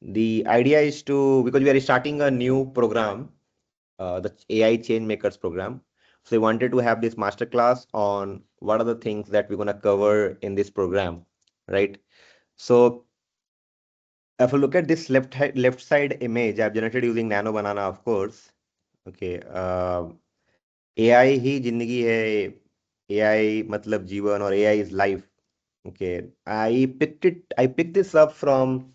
The idea is to, because we are starting a new program, the AI Changemakers program. So we wanted to have this masterclass on what are the things that we're going to cover in this program, right? So if you look at this left side image, I've generated using Nano Banana, of course. Okay. AI ही जिंदगी है, AI मतलब जीवन, or AI is life. Okay. I picked this up from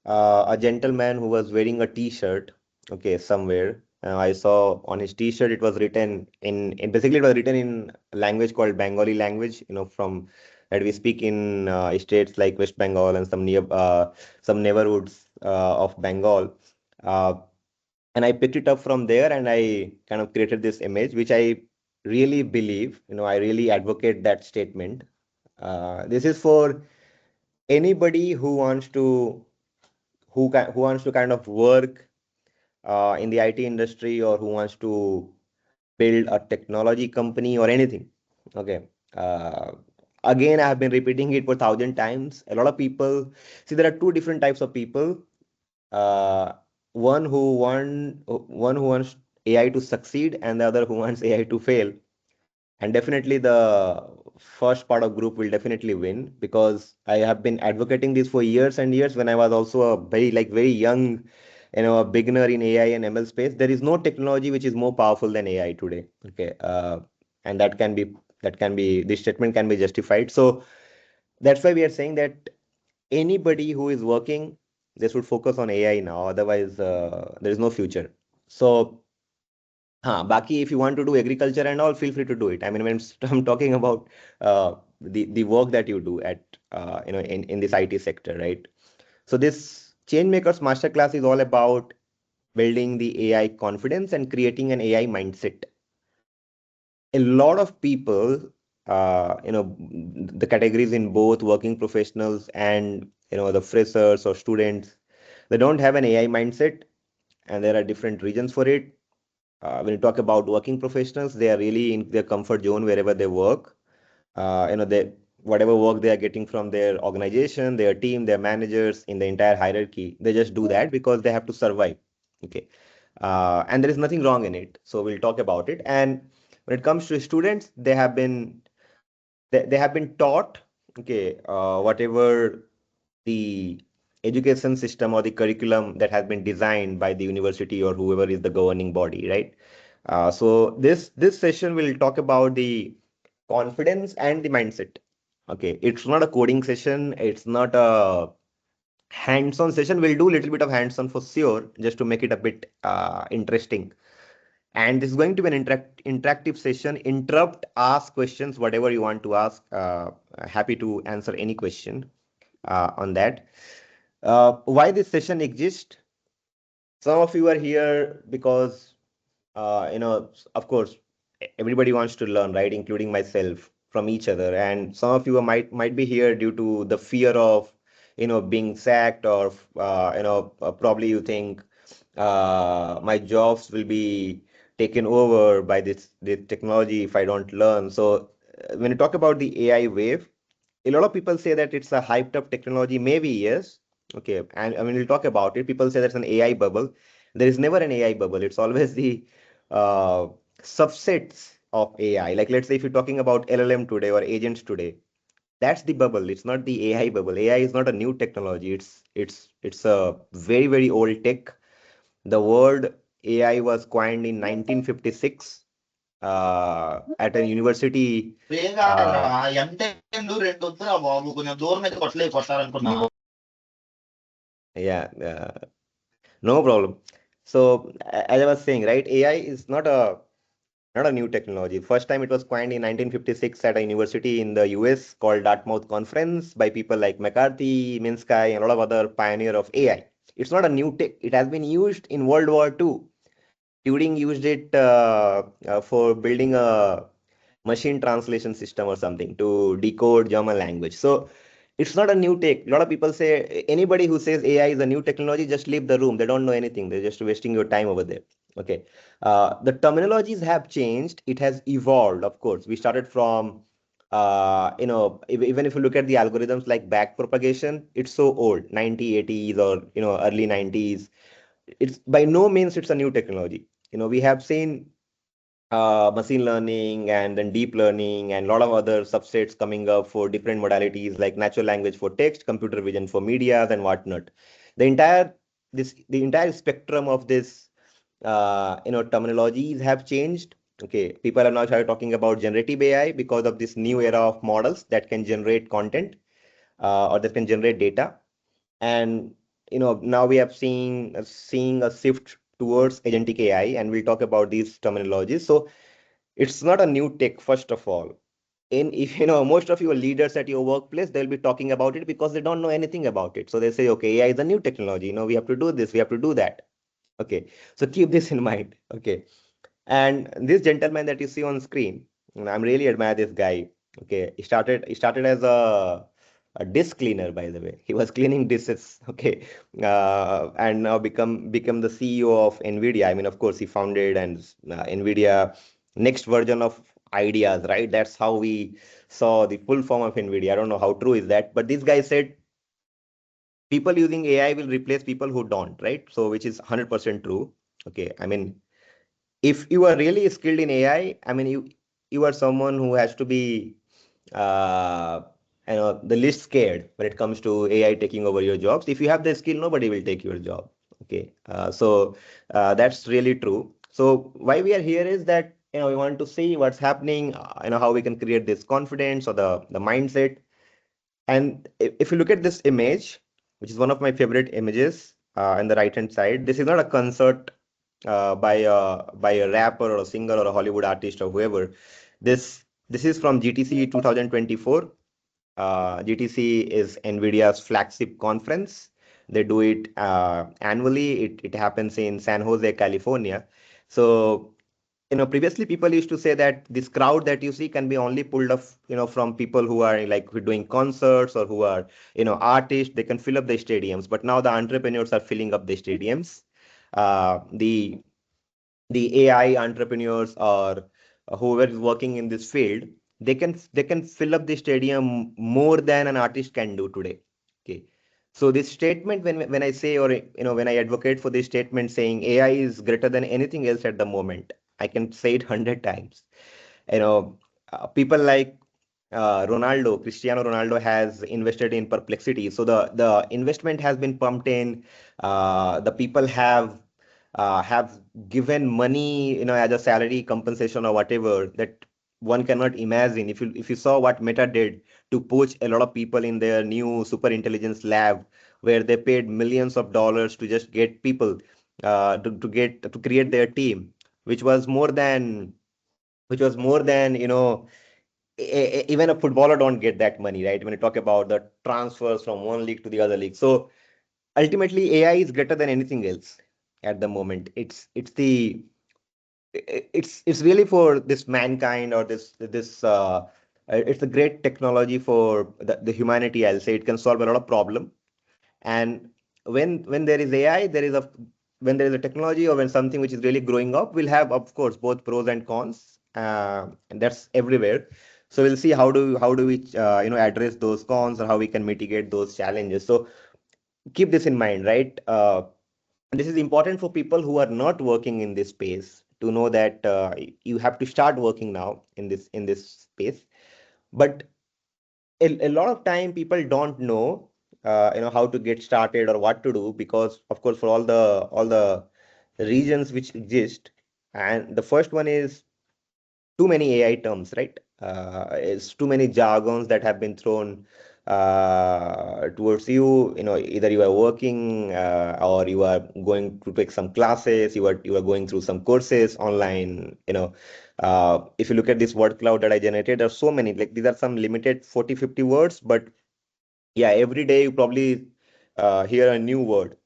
a gentleman who was wearing a t-shirt, okay, somewhere. I saw on his t-shirt it was written basically it was written in a language called Bengali language, from that we speak in states like West Bengal and some neighborhoods of Bengal. Uh, and I picked it up from there and I kind of created this image, which I really believe, I really advocate that statement. This is for anybody who wants to kind of work in the IT industry, or who wants to build a technology company or anything. Okay. Uh, Again, I have been repeating it for 1,000 times. A lot of people see there are two different types of people. Uh, one who wants AI to succeed, and the other who wants AI to fail. And definitely the first part of group will definitely win, because I have been advocating this for years and years when I was also a very young, a beginner in AI and ML space. There is no technology which is more powerful than AI today. Okay. And this statement can be justified. So that's why we are saying that anybody who is working, they should focus on AI now. Otherwise, there is no future. So Baki, if you want to do agriculture and all, feel free to do it. I mean, when I'm talking about the work that you do at in this IT sector, right? So this Changemakers Masterclass is all about building the AI confidence and creating an AI mindset. A lot of people, the categories in both working professionals and the freshers or students, they don't have an AI mindset, and there are different reasons for it. When you talk about working professionals, they are really in their comfort zone wherever they work. They whatever work they are getting from their organization, their team, their managers, in the entire hierarchy, they just do that because they have to survive. Okay. And there is nothing wrong in it. So we'll talk about it. And when it comes to students, they have been taught, okay, whatever the education system or the curriculum that has been designed by the university or whoever is the governing body, right? So this session will talk about the confidence and the mindset. Okay, it's not a coding session. It's not a hands-on session. We'll do a little bit of hands-on for sure, just to make it a bit interesting. And this is going to be an interactive session. Interrupt, ask questions, whatever you want to ask. Happy to answer any question on that. Why this session exists? Some of you are here because, of course, everybody wants to learn, right? Including myself, from each other. And some of you might be here due to the fear of, being sacked, or, probably you think my jobs will be taken over by this technology if I don't learn. So when you talk about the AI wave, a lot of people say that it's a hyped up technology. Maybe yes. Okay. And I mean, we'll talk about it. People say there's an AI bubble. There is never an AI bubble. It's always the uh, subsets of AI. Like, let's say if you're talking about LLM today or agents today, that's the bubble. It's not the AI bubble. AI is not a new technology. It's a very old tech. The word AI was coined in 1956 at a university. Yeah, no problem. So as I was saying, right, AI is not a new technology. First time it was coined in 1956 at a university in the US called Dartmouth Conference by people like McCarthy, Minsky, and a lot of other pioneer of AI. It's not a new tech. It has been used in World War II. Turing used it for building a machine translation system or something to decode German language. So it's not a new tech. A lot of people say, anybody who says AI is a new technology, just leave the room. They don't know anything. They're just wasting your time over there. Okay. The terminologies have changed. It has evolved, of course. We started from even if you look at the algorithms like back propagation, it's so old, 1980s or early 90s. It's by no means it's a new technology. We have seen machine learning and then deep learning and a lot of other subsets coming up for different modalities like natural language for text, computer vision for media, and whatnot. The entire spectrum of this terminologies have changed. Okay, people are now started talking about generative AI because of this new era of models that can generate content or that can generate data. And now we have seeing a shift towards agentic AI, and we'll talk about these terminologies. So it's not a new tech, first of all. In if most of your leaders at your workplace, they'll be talking about it because they don't know anything about it. So they say, okay, AI is a new technology. We have to do this, we have to do that. Okay, so keep this in mind. Okay, and this gentleman that you see on screen, I'm really admire this guy. Okay, he started as a disc cleaner, by the way. He was cleaning dishes. Okay, and now become the CEO of Nvidia. I mean, of course, he founded and Nvidia next version of ideas, right? That's how we saw the full form of Nvidia. I don't know how true is that, but this guy said people using AI will replace people who don't, right? So which is 100% true. Okay, I mean, if you are really skilled in AI, I mean, you are someone who has to be uh, the least scared when it comes to AI taking over your jobs. If you have the skill, nobody will take your job. Okay, so that's really true. So why we are here is that we want to see what's happening, how we can create this confidence or the mindset. And if you look at this image, which is one of my favorite images, on the right hand side, this is not a concert by a rapper or a singer or a Hollywood artist or whoever. This is from GTC 2024. GTC is NVIDIA's flagship conference. They do it annually. It happens in San Jose, California. So previously people used to say that this crowd that you see can be only pulled off from people who are like who are doing concerts or who are artists. They can fill up the stadiums, but now the entrepreneurs are filling up the stadiums. The AI entrepreneurs or whoever is working in this field, they can fill up the stadium more than an artist can do today. Okay, so this statement, when I say, or when I advocate for this statement saying AI is greater than anything else at the moment, I can say it 100 times. People like Cristiano Ronaldo has invested in Perplexity. So the investment has been pumped in. The people have given money, as a salary compensation or whatever that one cannot imagine. If you saw what Meta did to poach a lot of people in their new super intelligence lab, where they paid millions of dollars to just get people to create their team, which was more than even a footballer don't get that money, right? When you talk about the transfers from one league to the other league. So ultimately, AI is greater than anything else at the moment. It's really for this mankind, or it's a great technology for the humanity. I'll say it can solve a lot of problem. And when there is AI, when there is a technology, or when something which is really growing up, we'll have, of course, both pros and cons, and that's everywhere. So we'll see how do we address those cons, or how we can mitigate those challenges. So keep this in mind, right? This is important for people who are not working in this space to know that you have to start working now in this space. But a lot of time people don't know how to get started or what to do, because of course for all the regions which exist. And the first one is too many AI terms, right? It's too many jargons that have been thrown towards you. Either you are working, or you are going to take some classes, you are going through some courses online. If you look at this word cloud that I generated, there are so many. Like, these are some limited 40-50 words, but yeah, every day you probably hear a new word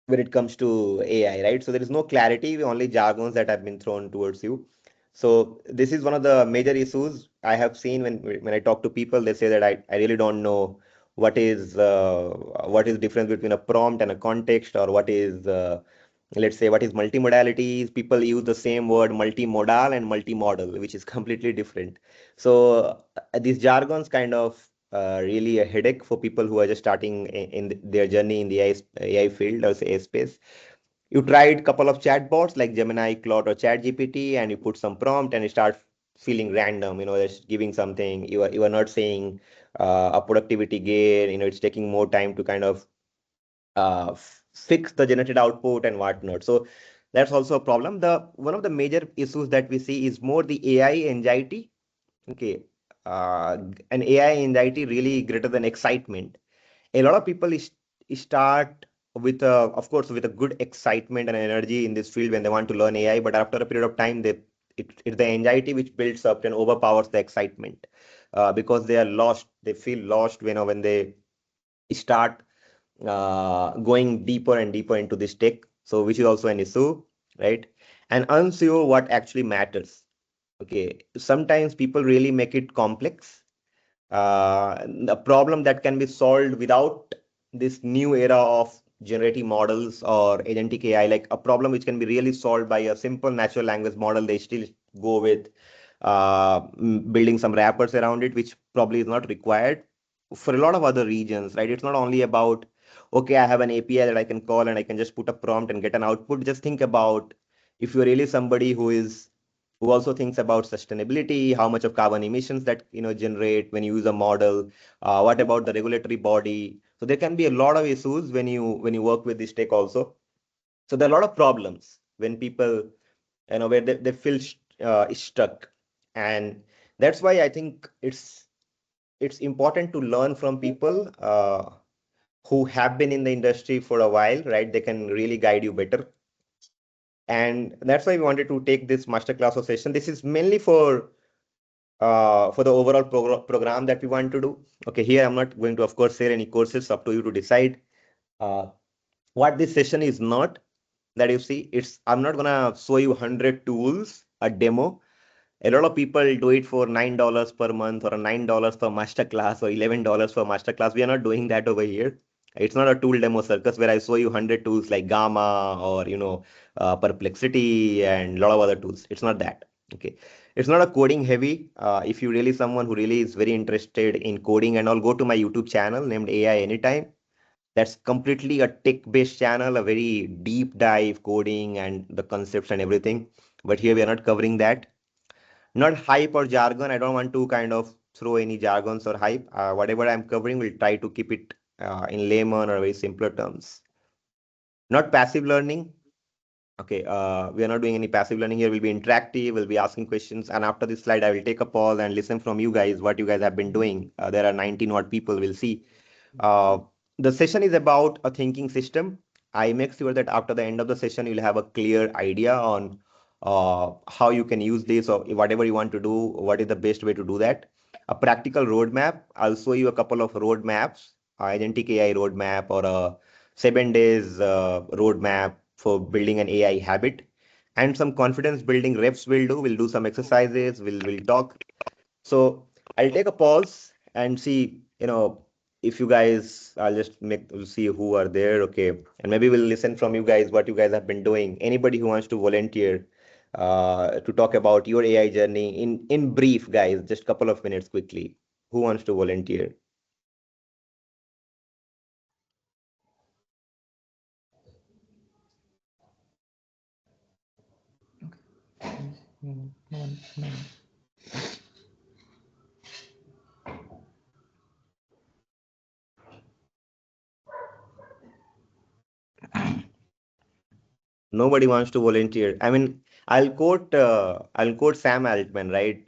when it comes to AI, right? So there is no clarity, only jargons that have been thrown towards you. So this is one of the major issues I have seen when I talk to people. They say that I really don't know what is difference between a prompt and a context, or what is let's say what is multimodality. People use the same word multimodal and multimodal, which is completely different. So these jargons kind of really a headache for people who are just starting in their journey in the AI field or say AI space. You tried couple of chatbots like Gemini, Claude, or ChatGPT, and you put some prompt and it starts feeling random. It's giving something. You are not saying a productivity gain. It's taking more time to kind of fix the generated output and whatnot. So that's also a problem. The one of the major issues that we see is more the AI anxiety. Okay, an AI anxiety really greater than excitement. A lot of people start with of course with a good excitement and energy in this field when they want to learn AI, but after a period of time, it's the anxiety which builds up and overpowers the excitement because they are lost. They feel lost when they start going deeper and deeper into this tech. So which is also an issue, right? And unsure what actually matters. Okay, sometimes people really make it complex, a problem that can be solved without this new era of generative models or agentic AI, like a problem which can be really solved by a simple natural language model. They still go with building some wrappers around it, which probably is not required for a lot of other regions, right? It's not only about, okay, I have an API that I can call and I can just put a prompt and get an output. Just think about if you're really somebody who also thinks about sustainability, how much of carbon emissions that generate when you use a model. What about the regulatory body? So there can be a lot of issues when you work with this tech also. So there are a lot of problems when people where they feel stuck, and that's why I think it's important to learn from people who have been in the industry for a while, right? They can really guide you better. And that's why we wanted to take this masterclass or session. This is mainly for the overall program that we want to do. Okay, here I'm not going to, of course, share any courses. Up to you to decide. Uh, what this session is not that you see, I'm not gonna show you 100 tools, a demo. A lot of people do it for $9 per month or $9 per masterclass or $11 per masterclass. We are not doing that over here. It's not a tool demo circus where I show you 100 tools like Gamma or Perplexity and a lot of other tools. It's not that. Okay, it's not a coding heavy. If you really someone who really is very interested in coding and all, go to my YouTube channel named AI Anytime. That's completely a tech-based channel, a very deep dive coding and the concepts and everything. But here we are not covering that. Not hype or jargon. I don't want to kind of throw any jargons or hype. Whatever I'm covering, we'll try to keep it in layman or very simpler terms. Not passive learning. Okay, we are not doing any passive learning here. We'll be interactive. We'll be asking questions. And after this slide, I will take a pause and listen from you guys what you guys have been doing. There are 19 odd people. We'll see. Uh, the session is about a thinking system. I make sure that after the end of the session, you'll have a clear idea on how you can use this or whatever you want to do, what is the best way to do that. A practical roadmap. I'll show you a couple of roadmaps, Agentic AI roadmap or a 7 days roadmap for building an AI habit, and some confidence building reps we'll do some exercises, we'll talk. So I'll take a pause and see, if you guys, I'll just we'll see who are there. Okay. And maybe we'll listen from you guys, what you guys have been doing. Anybody who wants to volunteer to talk about your AI journey in brief, guys, just couple of minutes quickly. Who wants to volunteer? Nobody wants to volunteer. I mean, I'll quote Sam Altman, right?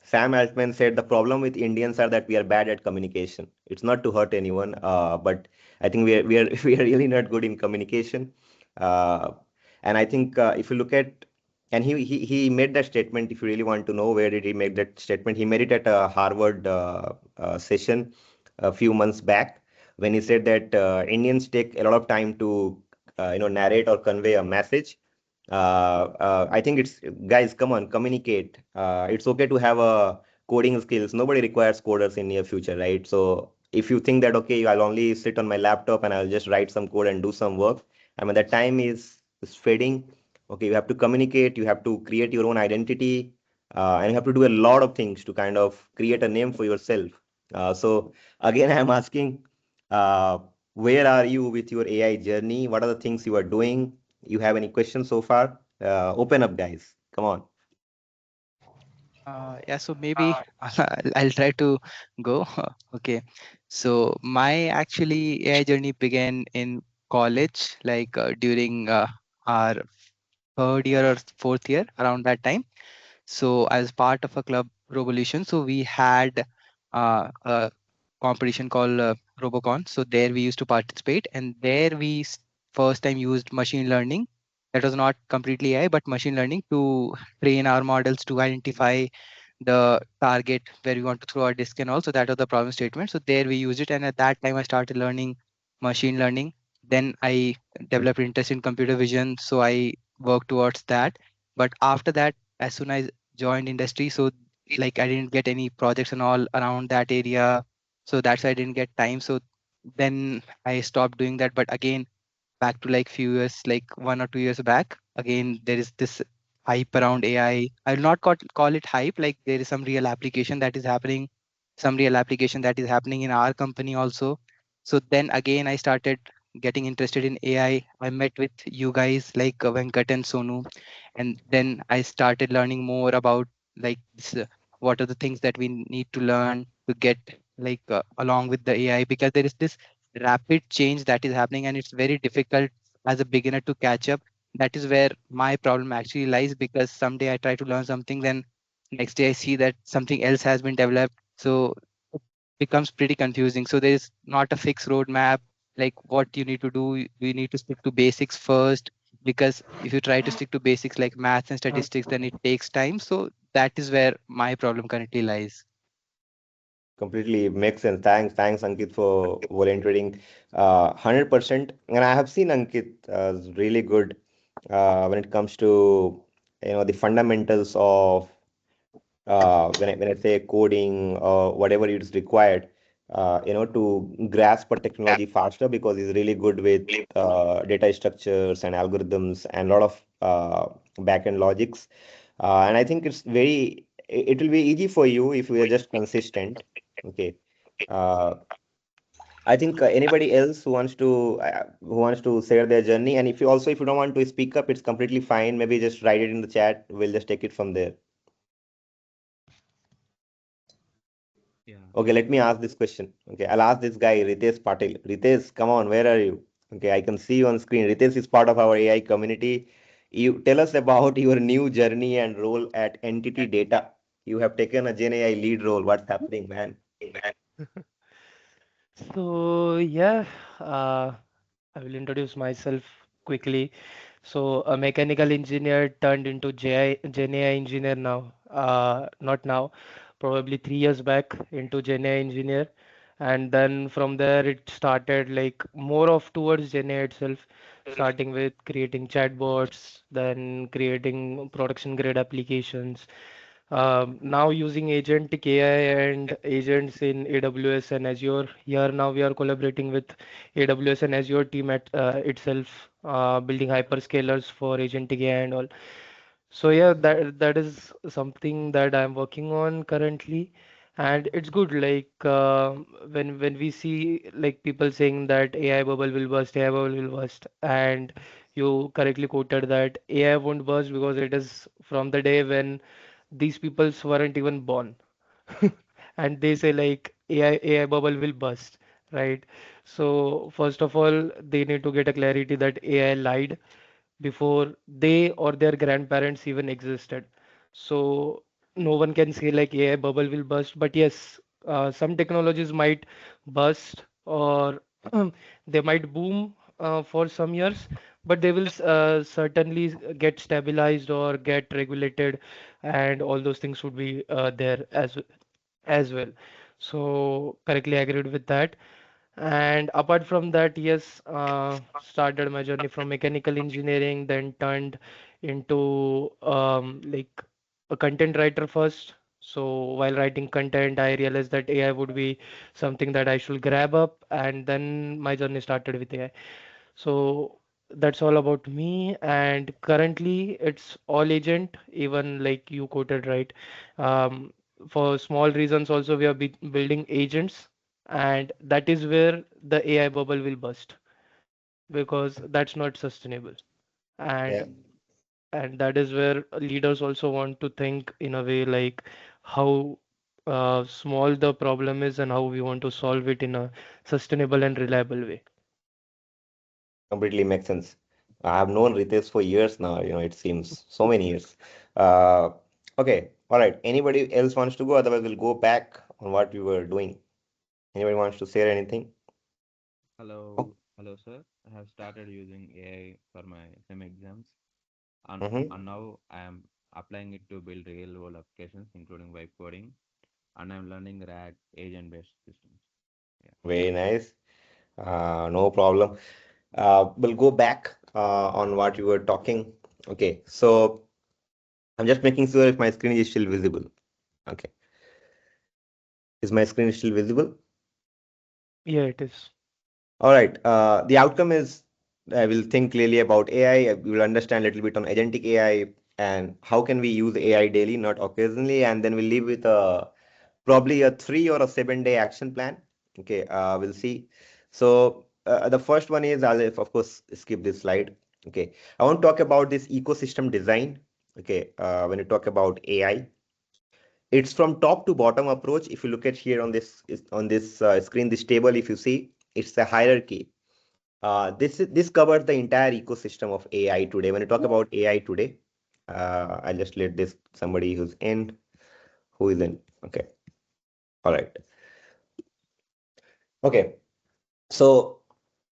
Sam Altman said the problem with Indians are that we are bad at communication. It's not to hurt anyone, but I think we are we are really not good in communication. Uh, and I think if you look at, and he made that statement. If you really want to know where did he make that statement, he made it at a Harvard session a few months back when he said that Indians take a lot of time to narrate or convey a message. I think it's, guys, come on, communicate. It's okay to have a coding skills. Nobody requires coders in near future, right? So if you think that, okay, I'll only sit on my laptop and I'll just write some code and do some work, I mean, the time is is fading. Okay, you have to communicate, you have to create your own identity, and you have to do a lot of things to kind of create a name for yourself. So again, I'm asking, uh, where are you with your AI journey? What are the things you are doing? You have any questions so far? Open up, guys. Come on. Yeah, so maybe I'll try to go. Okay. So my actually AI journey began in college, like during our third year or fourth year, around that time. So as part of a club revolution, so we had a competition called Robocon. So there we used to participate, and there we first time used machine learning. That was not completely AI, but machine learning to train our models to identify the target where we want to throw our disk and also that was the problem statement. So there we used it, and at that time I started learning machine learning. Then I developed interest in computer vision, so I worked towards that. But after that, as soon as I joined industry, so like I didn't get any projects and all around that area, so that's why I didn't get time. So then I stopped doing that. But again, back to like few years, like 1 or 2 years back, again there is this hype around AI. I will not call it hype. Like there is some real application that is happening, some real application that is happening in our company also. So then again, I started getting interested in AI. I met with you guys like Venkat and Sonu, and then I started learning more about like this, what are the things that we need to learn to get like along with the AI, because there is this rapid change that is happening and it's very difficult as a beginner to catch up. That is where my problem actually lies, because someday I try to learn something, then next day I see that something else has been developed. So it becomes pretty confusing. So there is not a fixed roadmap like what you need to do. You need to stick to basics first, because if you try to stick to basics like maths and statistics, then it takes time. So that is where my problem currently lies. Completely makes sense. Thanks, Ankit, for volunteering. 100%. And I have seen Ankit is really good when it comes to the fundamentals of when I say coding or whatever is required, to grasp a technology faster, because he's really good with data structures and algorithms and a lot of backend logics. And I think it will be easy for you if we are just consistent. Okay. Uh, I think anybody else who wants to share their journey, and if you don't want to speak up, it's completely fine. Maybe just write it in the chat. We'll just take it from there. Yeah. Okay, let me ask this question. Okay, I'll ask this guy, Ritesh Patil. Ritesh, come on, where are you? Okay, I can see you on screen. Ritesh is part of our AI community. You tell us about your new journey and role at Entity Data. You have taken a Gen AI lead role. What's happening, man? So yeah, uh, I will introduce myself quickly. So a mechanical engineer turned into Gen AI engineer now. Not now, probably 3 years back into Gen AI engineer, and then from there it started like more of towards Gen AI itself, starting with creating chatbots, then creating production grade applications. Now using Agentic AI and agents in AWS and Azure. Here now we are collaborating with AWS and Azure team at itself, building hyperscalers for Agentic AI and all. So yeah, that is something that I'm working on currently, and it's good. Like when we see like people saying that AI bubble will burst, AI bubble will burst, and you correctly quoted that AI won't burst because it is from the day when these peoples weren't even born. And they say like AI bubble will burst, right? So first of all, they need to get a clarity that AI lied before they or their grandparents even existed. So no one can say like AI bubble will burst, but yes, some technologies might burst or they might boom for some years, but they will certainly get stabilized or get regulated, and all those things would be there as well. So correctly agreed with that. And apart from that, yes, started my journey from mechanical engineering, then turned into like a content writer first. So while writing content, I realized that AI would be something that I should grab up, and then my journey started with AI. So that's all about me. And currently, it's all agent, even like you quoted, right? Um, for small reasons, also we are building agents, and that is where the AI bubble will burst because that's not sustainable. Yeah, And and that is where leaders also want to think in a way like how small the problem is and how we want to solve it in a sustainable and reliable way. completely makes sense. I have known Ritesh for years now, it seems so many years. Uh, okay, all right. Anybody else wants to go? Otherwise, we'll go back on what we were doing. Anybody wants to share anything? Oh, Hello, sir. I have started using AI for my SEM exams, and, mm-hmm. and now I am applying it to build real world applications, including vibe coding, and I'm learning RAG agent based systems. Yeah. Very nice. No problem. We'll go back on what you were talking. Okay, so I'm just making sure if my screen is still visible. Okay, is my screen still visible? Yeah, it is. All right. The outcome is I will think clearly about AI. We will understand a little bit on agentic AI and how can we use AI daily, not occasionally, and then we'll leave with probably a 3 or a 7 day action plan. Okay, we'll see. So the first one is I'll of course skip this slide. Okay, I want to talk about this ecosystem design. Okay, when you talk about AI, it's from top to bottom approach. If you look at here on this screen, this table, if you see, it's a hierarchy. This covers the entire ecosystem of AI today. When you talk about AI today, I'll just let this somebody who's in, who is in. Okay, all right. Okay, so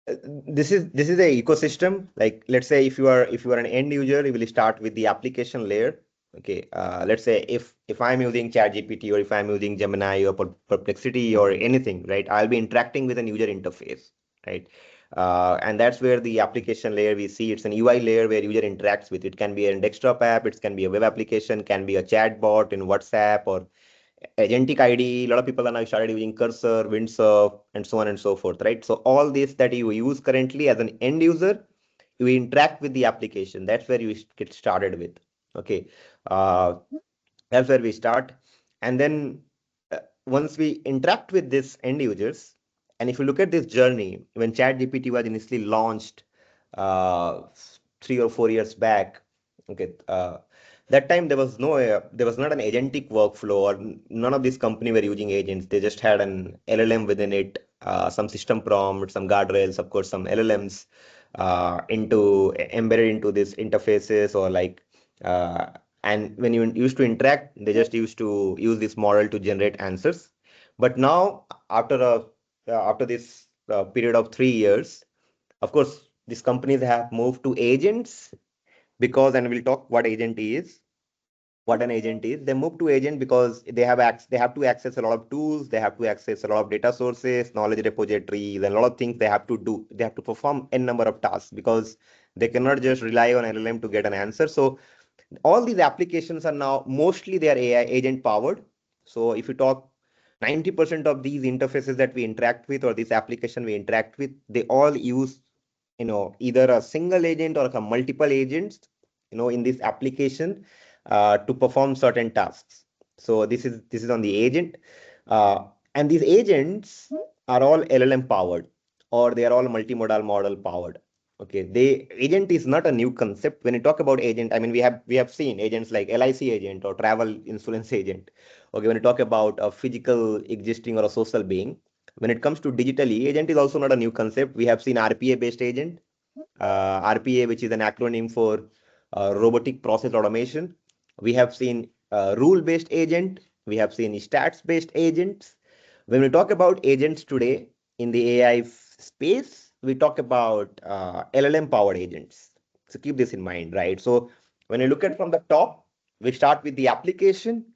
uh, this is a ecosystem. Like let's say if you are an end user, you will start with the application layer. Okay, let's say if I'm using ChatGPT or if I'm using Gemini or Perplexity or anything, right? I'll be interacting with an user interface, right? And that's where the application layer we see it's an UI layer where user interacts with. It can be a desktop app, it can be a web application, can be a chat bot in WhatsApp or Agentic ID. A lot of people are now started using Cursor, Windsurf, and so on and so forth, right? So all this that you use currently as an end user, you interact with the application. That's where you get started with. Okay, uh, that's where we start, and then once we interact with this end users, and if you look at this journey, when ChatGPT was initially launched uh, 3 or 4 years back, okay. That time there was not an agentic workflow or none of these company were using agents. They just had an LLM within it, some system prompt, some guardrails, of course, some LLMs into embedded into these interfaces or like uh, and when you used to interact, they just used to use this model to generate answers. But now after this period of 3 years, of course, these companies have moved to agents because, and we'll talk what an agent is. They move to agent because they have to access a lot of tools, they have to access a lot of data sources, knowledge repositories, and a lot of things they have to do. They have to perform n number of tasks because they cannot just rely on LLM to get an answer. So all these applications are now mostly they are AI agent powered. So if you talk 90% of these interfaces that we interact with or this application we interact with, they all use either a single agent or a multiple agents in this application to perform certain tasks. So this is on the agent, and these agents are all LLM powered or they are all multimodal model powered. Okay, the agent is not a new concept. When you talk about agent, I mean we have seen agents like LIC agent or travel insurance agent. Okay, when you talk about a physical existing or a social being, when it comes to digitally, agent is also not a new concept. We have seen RPA based agent, RPA, which is an acronym for robotic process automation. We have seen rule based agent. We have seen stats based agents. When we talk about agents today in the AI space, we talk about LLM powered agents. So keep this in mind, right? So when you look at from the top, we start with the application.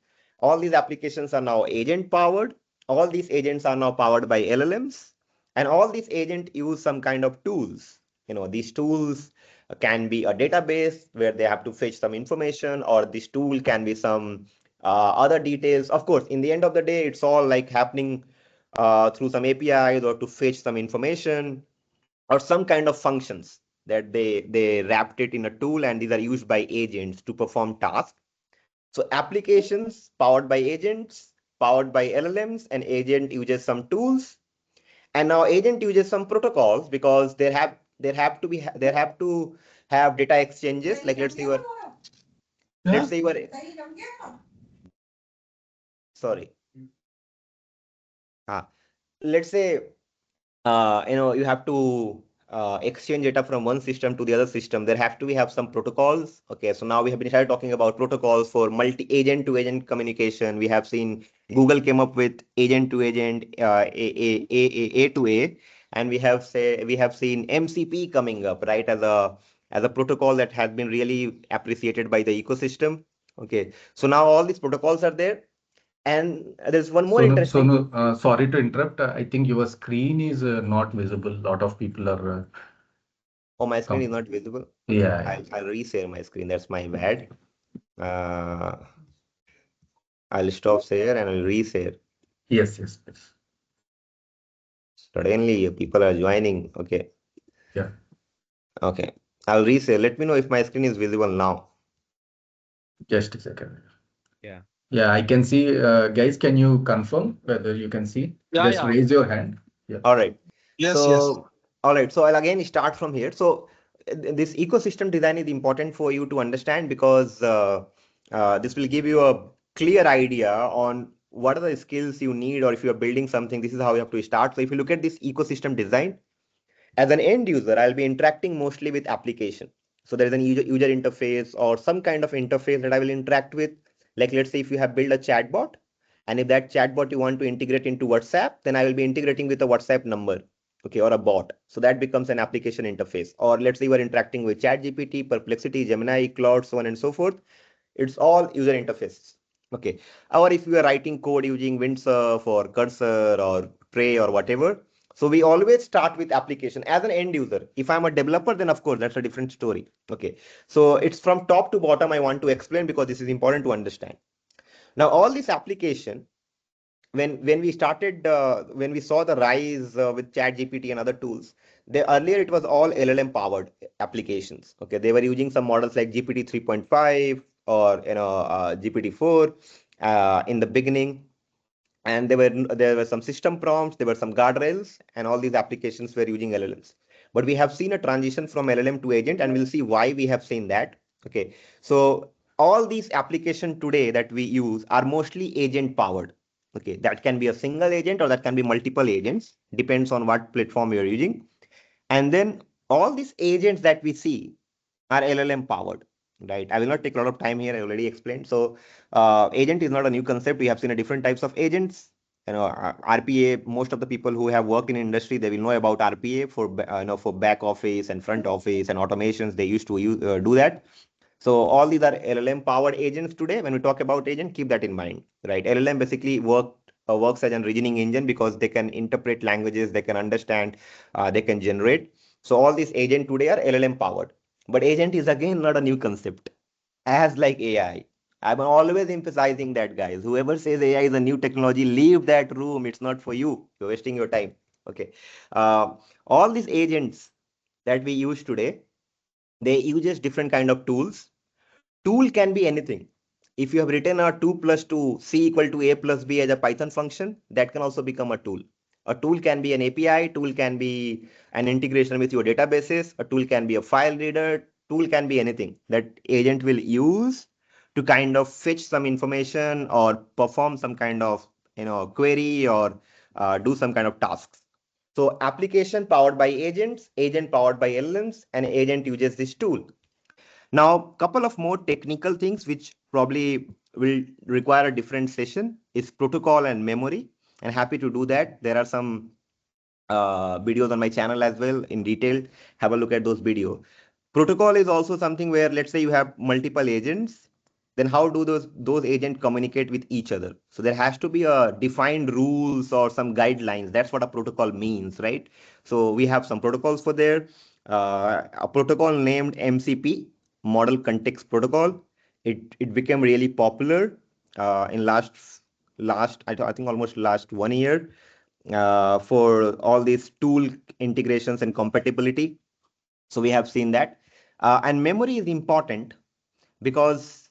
All these applications are now agent powered. All these agents are now powered by LLMs, and all these agents use some kind of tools. These tools can be a database where they have to fetch some information, or this tool can be some other details. Of course, in the end of the day, it's all like happening through some APIs or to fetch some information or some kind of functions. that they wrapped it in a tool, and these are used by agents to perform tasks. So applications powered by agents, powered by LLMs, and agent uses some tools. And now agent uses some protocols because there have to have data exchanges. Like let's say you are sorry. Let's say you have to exchange data from one system to the other system. There have to have some protocols. Okay, so now we have been started talking about protocols for multi-agent to agent communication. We have seen Google came up with agent to agent, A to A, and we have seen MCP coming up, right, as a protocol that has been really appreciated by the ecosystem. Okay, so now all these protocols are there, and there's one more interesting. Sonu, sorry to interrupt. I think your screen is not visible. A lot of people are. Oh, my screen is not visible. Okay, Yeah, yeah. I'll reshare my screen. That's my bad. Uh, I'll stop share and I'll reshare. Yes, yes, yes. Suddenly, people are joining. Okay. Yeah. Okay. I'll reshare. Let me know if my screen is visible now. Just a second. Yeah. Yeah, I can see. Guys, can you confirm whether you can see? Yeah, Just yeah. raise your hand. Yeah. All right. Yes, yes. All right. So I'll again start from here. So this ecosystem design is important for you to understand because this will give you a clear idea on what are the skills you need, or if you're building something, this is how you have to start. So if you look at this ecosystem design, as an end user, I'll be interacting mostly with application. So there is an user interface or some kind of interface that I will interact with. Like let's say if you have built a chatbot, and if that chatbot you want to integrate into WhatsApp, then I will be integrating with a WhatsApp number, okay, or a bot. So that becomes an application interface. Or let's say you are interacting with ChatGPT, Perplexity, Gemini, Claude, so on and so forth. It's all user interfaces. Okay. Or if you are writing code using Windsurf or Cursor or Tray or whatever, so we always start with application as an end user. If I'm a developer, then of course that's a different story. Okay. So it's from top to bottom I want to explain because this is important to understand. Now all this application, when we started when we saw the rise with ChatGPT and other tools, earlier it was all LLM powered applications. Okay, they were using some models like GPT 3.5 or GPT-4 in the beginning, and there were some system prompts, there were some guardrails, and all these applications were using LLMs. But we have seen a transition from LLM to agent, and we'll see why we have seen that. Okay, so all these applications today that we use are mostly agent powered. Okay, that can be a single agent or that can be multiple agents, depends on what platform you're using. And then all these agents that we see are LLM powered, right? I will not take a lot of time here. I already explained. So agent is not a new concept. We have seen a different types of agents. RPA. Most of the people who have worked in industry, they will know about RPA for for back office and front office and automations. They used to do that. So all these are LLM powered agents today. When we talk about agent, keep that in mind, right? LLM basically works as a reasoning engine because they can interpret languages, they can understand, they can generate. So all these agents today are LLM powered. But agent is again not a new concept, as like AI. I'm always emphasizing that, guys. Whoever says AI is a new technology, leave that room. It's not for you. You're wasting your time. Okay. Uh, all these agents that we use today, they use different kind of tools. Tool can be anything. If you have written a 2 plus 2 c equal to a plus b as a Python function, that can also become a tool. A tool can be an API, tool can be an integration with your databases, a tool can be a file reader, tool can be anything that agent will use to kind of fetch some information or perform some kind of query or do some kind of tasks. So application powered by agents, agent powered by LLMs, and agent uses this tool. Now, couple of more technical things which probably will require a different session is protocol and memory. And happy to do that. There are some videos on my channel as well in detail. Have a look at those videos. Protocol is also something where, let's say you have multiple agents, then how do those agents communicate with each other? So there has to be a defined rules or some guidelines. That's what a protocol means, right? So we have some protocols for there. A protocol named MCP, Model Context Protocol. It became really popular in I think almost last 1 year for all these tool integrations and compatibility. So we have seen that. And memory is important because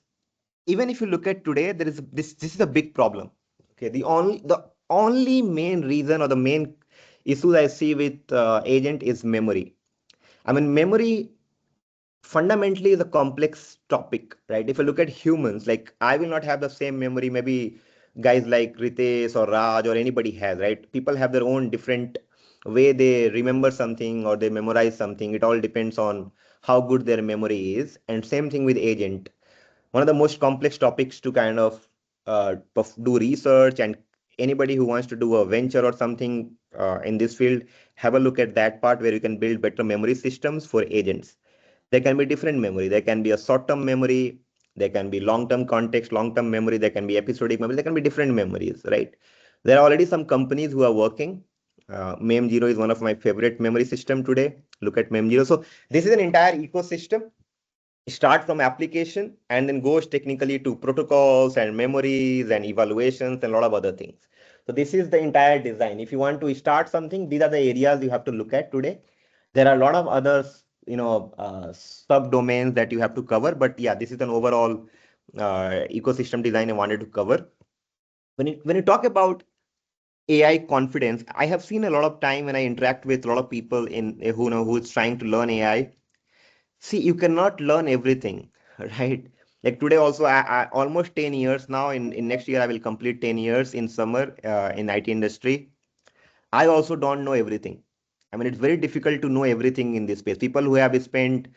even if you look at today, there is this is a big problem. Okay, the only main reason or the main issue I see with agent is memory. I mean, memory fundamentally is a complex topic, right? If you look at humans, like I will not have the same memory, maybe guys like Ritesh or Raj or anybody has, right? People have their own different way they remember something or they memorize something. It all depends on how good their memory is. And same thing with agent. One of the most complex topics to kind of do research, and anybody who wants to do a venture or something in this field, have a look at that part where you can build better memory systems for agents. There can be different memory. There can be a short-term memory. There can be long-term context, long-term memory. There can be episodic memory. There can be different memories, right? There are already some companies who are working. Mem0 is one of my favorite memory system today. Look at Mem0. So this is an entire ecosystem. Start from application and then goes technically to protocols and memories and evaluations and a lot of other things. So this is the entire design. If you want to start something, these are the areas you have to look at today. There are a lot of others, subdomains that you have to cover. But yeah, this is an overall ecosystem design I wanted to cover. When you talk about AI confidence, I have seen a lot of time when I interact with a lot of people in who is trying to learn AI. See, you cannot learn everything, right? Like today also, I almost 10 years now. In next year, I will complete 10 years in summer in IT industry. I also don't know everything. I mean, it's very difficult to know everything in this space. People who have spent,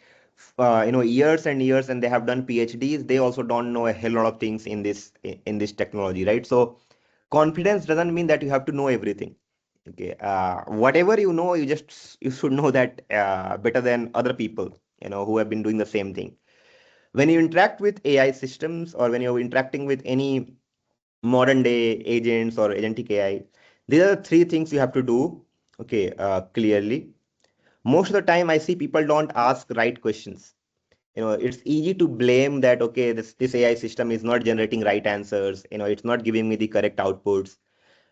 years and years and they have done PhDs, they also don't know a hell lot of things in this technology, right? So confidence doesn't mean that you have to know everything. Okay, whatever you know, you should know that better than other people, who have been doing the same thing. When you interact with AI systems or when you're interacting with any modern day agents or agentic AI, these are the three things you have to do. Okay, clearly. Most of the time, I see people don't ask right questions. It's easy to blame that, okay, this AI system is not generating right answers. It's not giving me the correct outputs.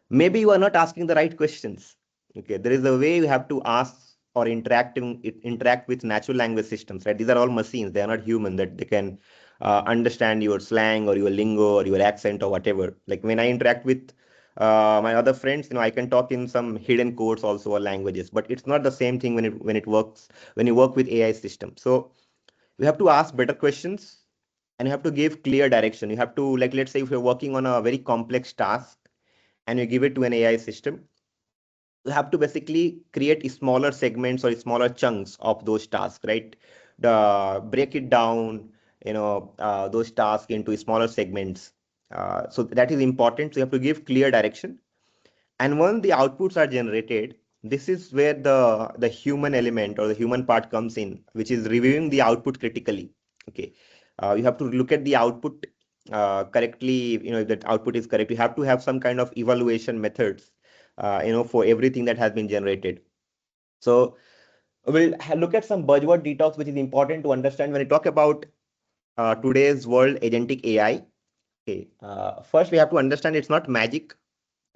Maybe you are not asking the right questions. Okay, there is a way you have to ask or interact with natural language systems, right? These are all machines. They are not human, that they can understand your slang or your lingo or your accent or whatever. Like when I interact with my other friends, I can talk in some hidden codes also or languages, but it's not the same thing when you work with AI systems. So you have to ask better questions and you have to give clear direction. You have to, like, let's say if you're working on a very complex task and you give it to an AI system, you have to basically create smaller segments or smaller chunks of those tasks, right? Break it down, those tasks into smaller segments. So that is important. So you have to give clear direction. And when the outputs are generated, this is where the human element or the human part comes in, which is reviewing the output critically. Okay, you have to look at the output correctly. If that output is correct, you have to have some kind of evaluation methods, for everything that has been generated. So we'll look at some buzzword detox, which is important to understand when we talk about today's world agentic AI. Okay, first we have to understand it's not magic.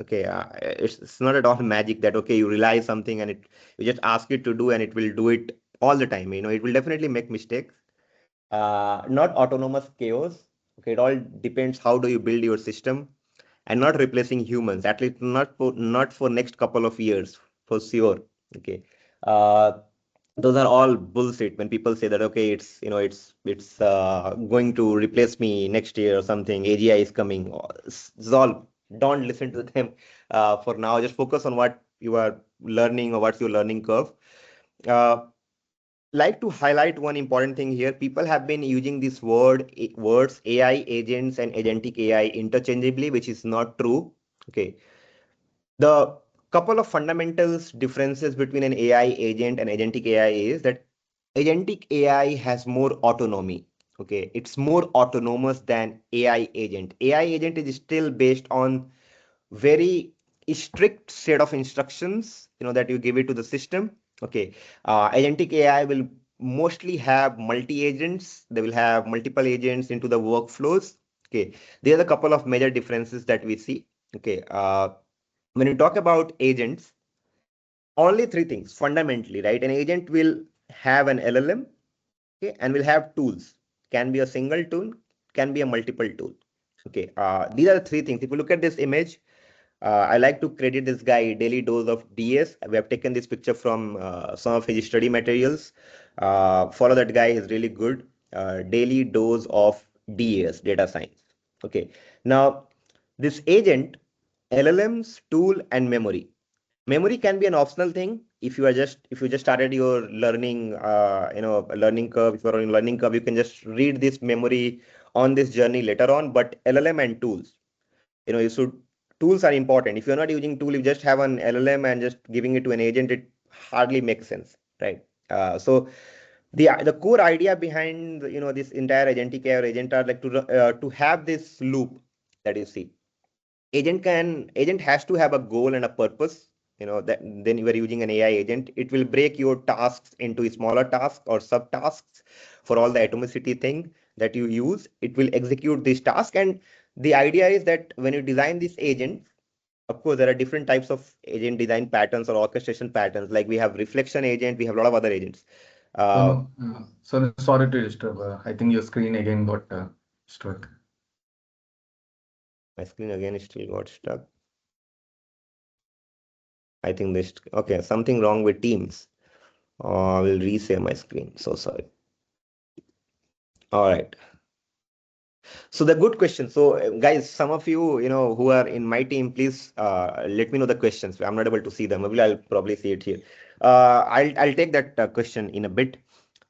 Okay, it's not at all magic that, okay, you realize something and you just ask it to do and it will do it all the time. It will definitely make mistakes. Not autonomous chaos. Okay, it all depends how do you build your system, and not replacing humans, at least not for next couple of years, for sure. Okay. Uh, those are all bullshit when people say that, okay, it's going to replace me next year or something, AGI is coming. It's all, don't listen to them. For now, just focus on what you are learning or what's your learning curve. uh, like to highlight one important thing here. People have been using this words AI agents and agentic AI interchangeably, which is not true. Okay, the couple of fundamentals differences between an AI agent and agentic AI is that agentic AI has more autonomy. Okay, it's more autonomous than AI agent. AI agent is still based on very strict set of instructions, that you give it to the system. Okay, agentic AI will mostly have multi agents. They will have multiple agents into the workflows. Okay, there are a couple of major differences that we see. Okay, when you talk about agents, only three things fundamentally, right? An agent will have an LLM, okay, and will have tools. Can be a single tool, can be a multiple tool. Okay, these are the three things. If you look at this image, I like to credit this guy, Daily Dose of DS. We have taken this picture from some of his study materials. Follow that guy, he's really good. Daily Dose of DS, data science. Okay, now this agent, LLMs, tool, and memory. Memory can be an optional thing if you just started your learning learning curve. If you're on learning curve, you can just read this memory on this journey later on. But LLM and tools, you should tools are important. If you're not using tool, you just have an LLM and just giving it to an agent, it hardly makes sense, right? So the core idea behind this entire agentic AI or agent are like to have this loop that you see. Agent has to have a goal and a purpose. That then you are using an AI agent, it will break your tasks into smaller tasks or subtasks for all the atomicity thing that you use. It will execute this task, and the idea is that when you design this agent, of course there are different types of agent design patterns or orchestration patterns. Like we have reflection agent, we have a lot of other agents. uh, Sonu, Sonu, sorry to disturb. I think your screen again got struck. my screen again still got stuck. I think this, okay, something wrong with Teams. I will reshare my screen, so sorry. All right. So the good question. So guys, some of you, who are in my team, please let me know the questions. I'm not able to see them. Maybe I'll probably see it here. I'll take that question in a bit.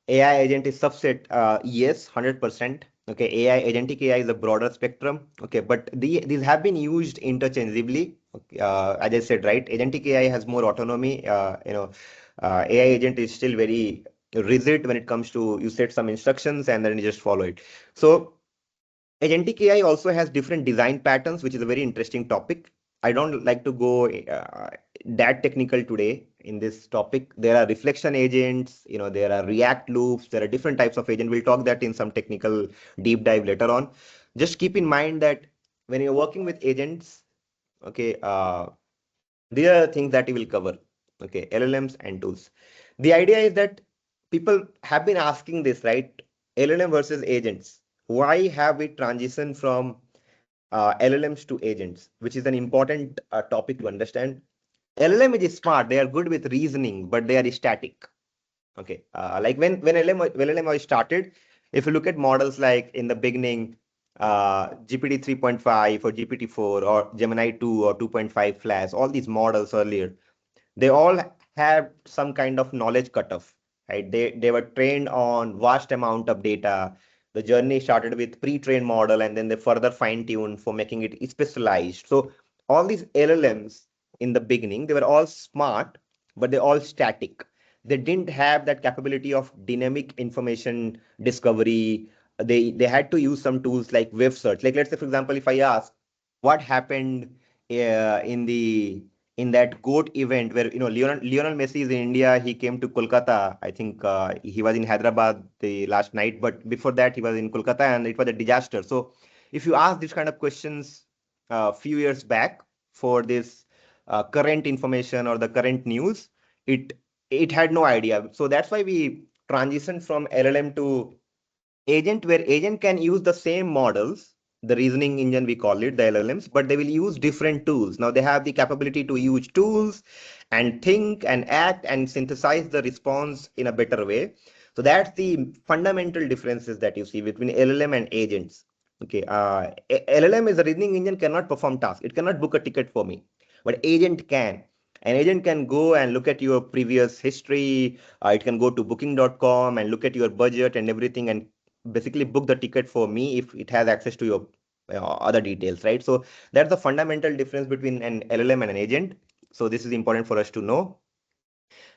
AI agent is subset. Yes, 100%. Okay, agentic AI is a broader spectrum. Okay, but these have been used interchangeably. Okay, as I said, right? Agentic AI has more autonomy. AI agent is still very rigid when it comes to you set some instructions and then you just follow it. So Agentic AI also has different design patterns, which is a very interesting topic. I don't like to go that technical today in this topic. There are reflection agents, there are React loops, there are different types of agent. We'll talk that in some technical deep dive later on. Just keep in mind that when you're working with agents, okay, these are the things that you will cover. Okay, LLMs and tools. The idea is that people have been asking this, right? LLM versus agents. Why have we transitioned from LLMs to agents, which is an important topic to understand. LLM is smart. They are good with reasoning, but they are static. Okay. Like when LLM was started, if you look at models like in the beginning, GPT 3.5 or GPT-4 or Gemini 2 or 2.5 Flash, all these models earlier, they all have some kind of knowledge cutoff, right? They were trained on vast amount of data. The journey started with pre-trained model, and then they further fine-tuned for making it specialized. So all these LLMs in the beginning, they were all smart, but they're all static. They didn't have that capability of dynamic information discovery. They had to use some tools like web search. Like let's say, for example, if I ask what happened in the in that GOAT event where Lionel Messi is in India. He came to Kolkata. I think he was in Hyderabad the last night, but before that he was in Kolkata, and it was a disaster. So if you ask these kind of questions a few years back for this current information or the current news, it it had no idea. So that's why we transitioned from LLM to agent, where agent can use the same models, the reasoning engine we call it, the LLMs, but they will use different tools. Now they have the capability to use tools and think and act and synthesize the response in a better way. So that's the fundamental differences that you see between LLM and agents. Okay, LLM is a reasoning engine, cannot perform tasks. It cannot book a ticket for me, but agent can. An agent can go and look at your previous history. It can go to booking.com and look at your budget and everything and basically book the ticket for me if it has access to your other details, right? So that's the fundamental difference between an LLM and an agent. So this is important for us to know.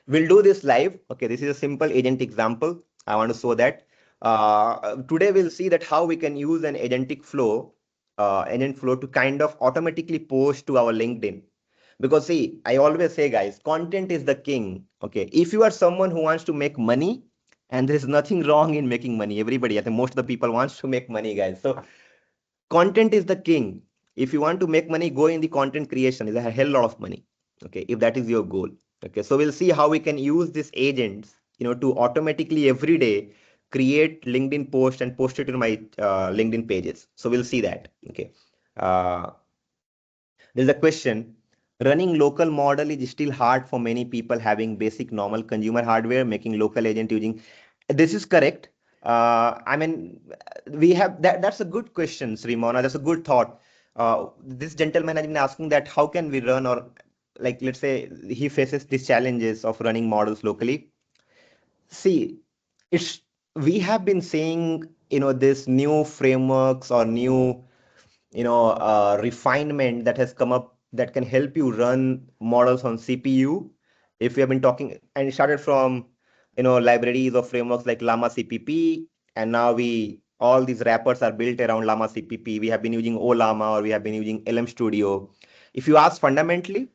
We'll do this live. Okay, this is a simple agent example. I want to show that. Today we'll see that how we can use an agent flow to kind of automatically post to our LinkedIn. Because see, I always say, guys, content is the king. Okay, if you are someone who wants to make money, and there is nothing wrong in making money. Everybody, I think most of the people wants to make money, guys. So content is the king. If you want to make money, go in the content creation. Is a hell lot of money. Okay, if that is your goal. Okay, so we'll see how we can use these agents to automatically every day create LinkedIn post and post it to my LinkedIn pages. So we'll see that. Okay. Uh, there's a question. Running local model is still hard for many people having basic normal consumer hardware, making local agent using. This is correct. I mean, we have that. That's a good question, Srimona. That's a good thought. This gentleman has been asking that how can we run, or like, let's say he faces these challenges of running models locally. See, it's we have been saying, this new frameworks or new refinement that has come up that can help you run models on CPU. If we have been talking and it started from libraries or frameworks like Llama CPP, and now we all these wrappers are built around Llama CPP. We have been using OLlama or we have been using LM Studio. If you ask fundamentally,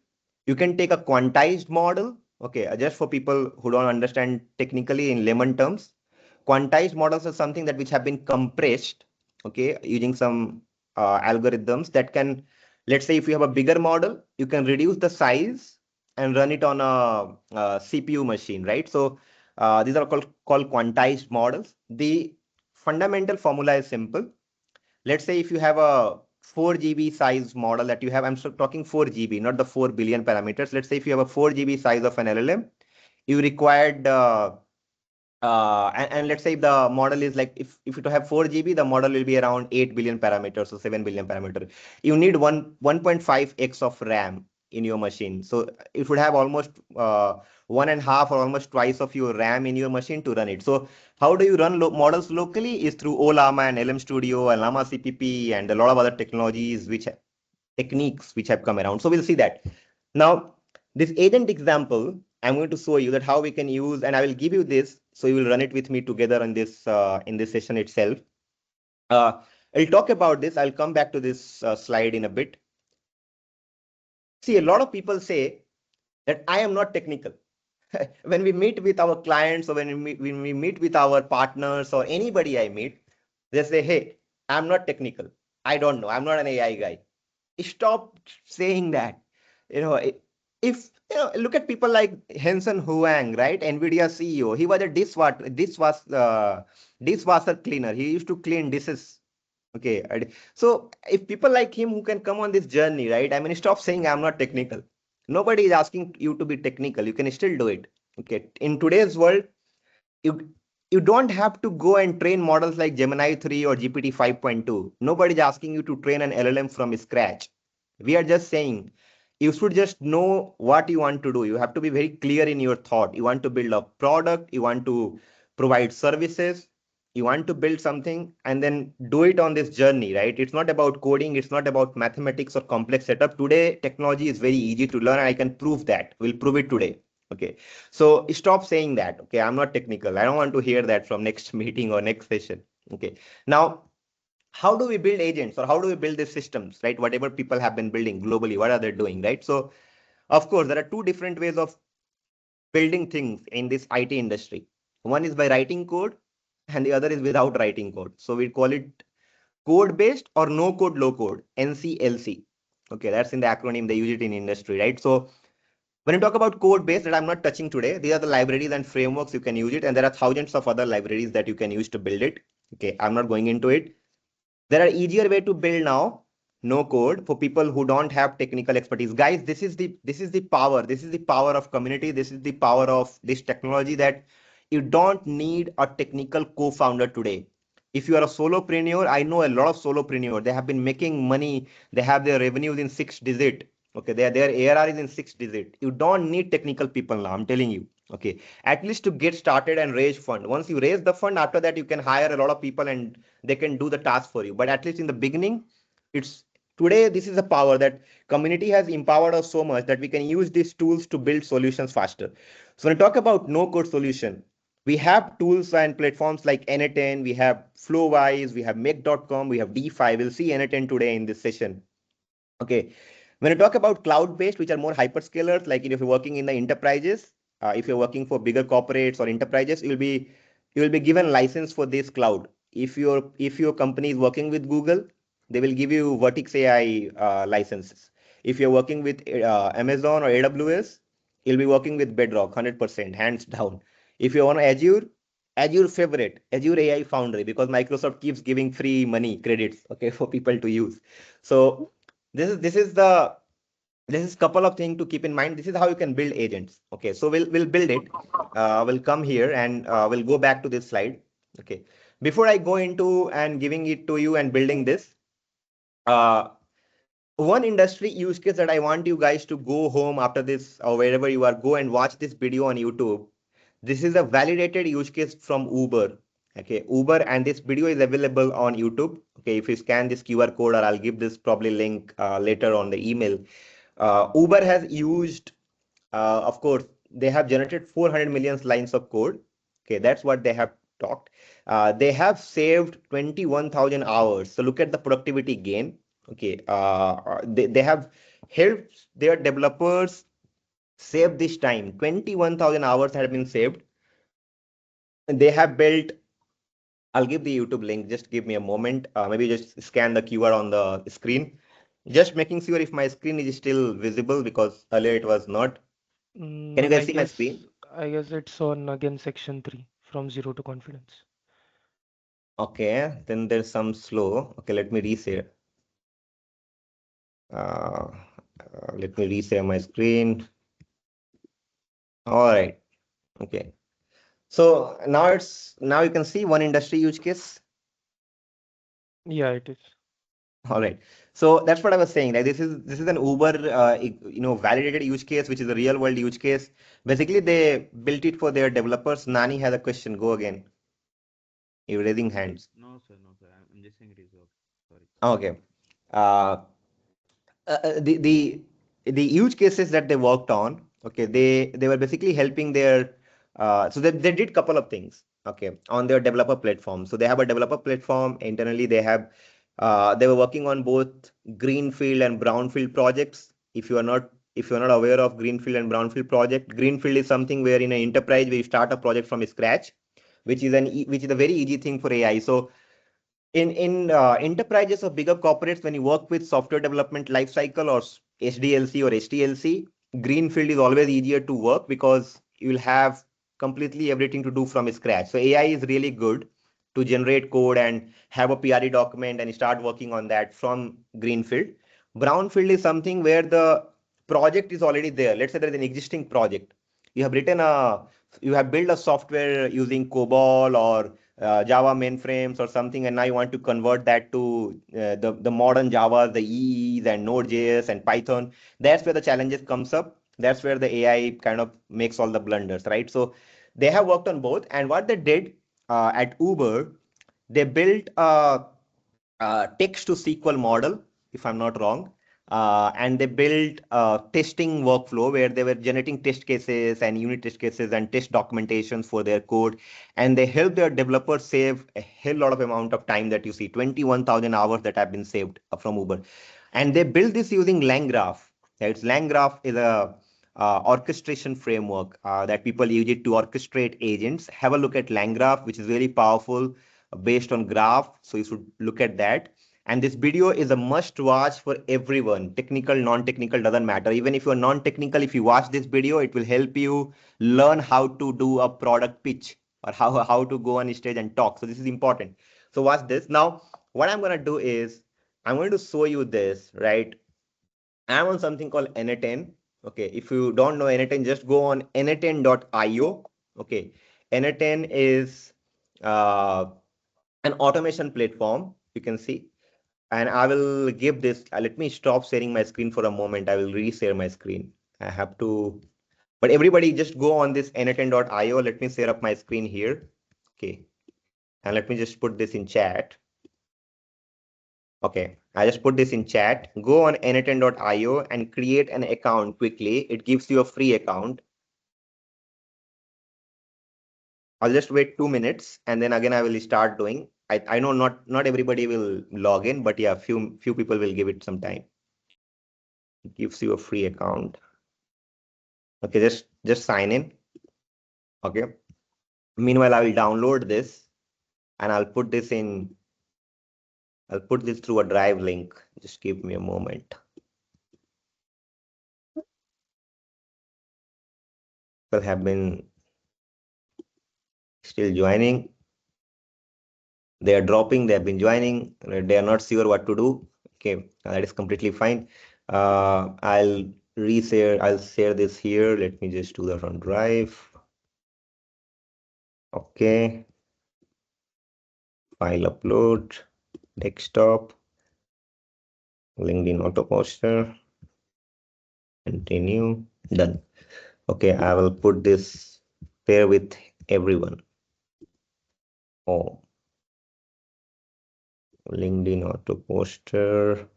you can take a quantized model. Okay, just for people who don't understand technically in layman terms, quantized models are something that which have been compressed, okay, using some algorithms that can, let's say if you have a bigger model, you can reduce the size and run it on a CPU machine, right? So these are called quantized models. The fundamental formula is simple. Let's say if you have a 4 GB size model that you have, I'm still talking 4 GB, not the 4 billion parameters. Let's say if you have a 4 GB size of an LLM, you required and let's say if the model is like, if you have 4 GB, the model will be around 8 billion parameters or 7 billion parameters. You need 1.5x of RAM in your machine. So it would have almost one and a half or almost twice of your RAM in your machine to run it. So how do you run models locally is through OLlama and LM Studio and Llama CPP and a lot of other technologies, techniques which have come around. So we'll see that. Now, this agent example, I'm going to show you that how we can use, and I will give you this, so you will run it with me together in this session itself. I'll talk about this. I'll come back to this slide in a bit. See, a lot of people say that I am not technical. When we meet with our clients or when we meet with our partners or anybody I meet, they say, hey, I'm not technical. I don't know. I'm not an AI guy. Stop saying that. You know, if look at people like Henson Huang, right? Nvidia CEO. He was a dishwasher cleaner. He used to clean dishes. Okay. So if people like him who can come on this journey, right? I mean, stop saying I'm not technical. Nobody is asking you to be technical. You can still do it. Okay. In today's world, you you don't have to go and train models like Gemini 3 or GPT 5.2. Nobody's asking you to train an LLM from scratch. We are just saying you should just know what you want to do. You have to be very clear in your thought. You want to build a product, you want to provide services, you want to build something, and then do it on this journey, right? It's not about coding, it's not about mathematics or complex setup. Today, technology is very easy to learn, and I can prove that. We'll prove it today. Okay. So stop saying that. Okay. I'm not technical. I don't want to hear that from next meeting or next session. Okay. Now, how do we build agents or how do we build these systems, right? Whatever people have been building globally, what are they doing, right? So, of course, there are two different ways of building things in this IT industry. One is by writing code and the other is without writing code. So we call it code based or no code, low code, NCLC. Okay. That's in the acronym. They use it in industry, right? So when you talk about code base that I'm not touching today, these are the libraries and frameworks you can use it. And there are thousands of other libraries that you can use to build it. Okay, I'm not going into it. There are easier way to build now, no code for people who don't have technical expertise. Guys, this is the power. This is the power of community. This is the power of this technology that you don't need a technical co-founder today. If you are a solopreneur, I know a lot of solopreneurs. They have been making money. They have their revenues in 6 digit. Okay, their ARR is in 6 digit. You don't need technical people now. I'm telling you. Okay, at least to get started and raise fund. Once you raise the fund, after that you can hire a lot of people and they can do the task for you. But at least in the beginning, it's today this is a power that community has empowered us so much that we can use these tools to build solutions faster. So when I talk about no code solution, we have tools and platforms like N10, we have Flowwise, we have make.com, we have DeFi. We'll see N10 today in this session. Okay. When I talk about cloud-based, which are more hyperscalers, like if you're working in the enterprises, if you're working for bigger corporates or enterprises, you will be given license for this cloud. If your company is working with Google, they will give you Vertex AI licenses. If you're working with Amazon or AWS, you'll be working with Bedrock 100%, hands down. If you want Azure favorite, Azure AI Foundry, because Microsoft keeps giving free money credits, okay, for people to use. So this is couple of things to keep in mind. This is how you can build agents. Okay, so we'll build it. We'll come here and we'll go back to this slide. Okay, before I go into and giving it to you and building this, uh, one industry use case that I want you guys to go home after this or wherever you are, go and watch this video on YouTube. This is a validated use case from Uber. Okay, Uber, and this video is available on YouTube. Okay, if you scan this QR code, or I'll give this probably link later on the email. Uber has used, of course, they have generated 400 million lines of code. Okay, that's what they have talked. They have saved 21,000 hours. So look at the productivity gain. Okay, they have helped their developers save this time. 21,000 hours have been saved. And they have built, I'll give the YouTube link. Just give me a moment. Maybe just scan the QR on the screen. Just making sure if my screen is still visible, because earlier it was not. Can you Mm, guys see my screen? I guess it's on again section 3 from zero to confidence. Okay, then there's some slow. Okay, let me reshare. Uh, Let me reshare my screen. All right. Okay. So now you can see one industry use case. Yeah, it is. All right. So that's what I was saying. Like this is an Uber, validated use case, which is a real world use case. Basically, they built it for their developers. Nani has a question. Go again. You're raising hands. No, sir, no, sir. I'm just saying it is okay. Sorry. Okay. Uh, the use cases that they worked on, okay, they were basically helping their so they did couple of things, okay, on their developer platform. So they have a developer platform internally. They were working on both greenfield and brownfield projects. If you are not aware of greenfield and brownfield project, greenfield is something where in an enterprise where you start a project from scratch, which is a very easy thing for AI. So in enterprises or bigger corporates, when you work with software development lifecycle or SDLC or HTLC, greenfield is always easier to work because you will have completely everything to do from scratch. So AI is really good to generate code and have a PRE document and start working on that from greenfield. Brownfield is something where the project is already there. Let's say there is an existing project. You have written a, you have built a software using COBOL or Java mainframes or something, and now you want to convert that to the modern Java, the EEs and Node.js and Python. That's where the challenges comes up. That's where the AI kind of makes all the blunders, right? So they have worked on both, and what they did at Uber, they built a text to SQL model, if I'm not wrong. And they built a testing workflow where they were generating test cases and unit test cases and test documentations for their code. And they help their developers save a hell lot of amount of time that you see, 21,000 hours that have been saved from Uber. And they built this using LangGraph. It's LangGraph is a orchestration framework that people use it to orchestrate agents. Have a look at LangGraph, which is really powerful based on graph. So you should look at that. And this video is a must watch for everyone. Technical, non-technical, doesn't matter. Even if you're non-technical, if you watch this video, it will help you learn how to do a product pitch or how to go on stage and talk. So this is important. So watch this. Now, what I'm going to do is I'm going to show you this, right? I'm on something called N10. Okay. If you don't know N10, just go on n10.io. Okay. N10 is uh, an automation platform, you can see. And I will give this, let me stop sharing my screen for a moment. I will re-share my screen. I have to, but everybody just go on this n10.io. Let me share up my screen here. Okay. And let me just put this in chat. Okay. I just put this in chat. Go on n10.io and create an account quickly. It gives you a free account. I'll just wait 2 minutes and then again I will start doing. I know not everybody will log in, but yeah, few people will give it some time. It gives you a free account. Okay, just sign in. Okay. Meanwhile, I will download this and I'll put this through a drive link. Just give me a moment. People have been Still joining. They are dropping. They have been joining. They are not sure what to do. Okay, that is completely fine. I'll reshare. I'll share this here. Let me just do that on Drive. Okay. File upload. Desktop. LinkedIn auto poster. Continue. Done. Okay, I will put this there with everyone. Oh, LinkedIn auto poster.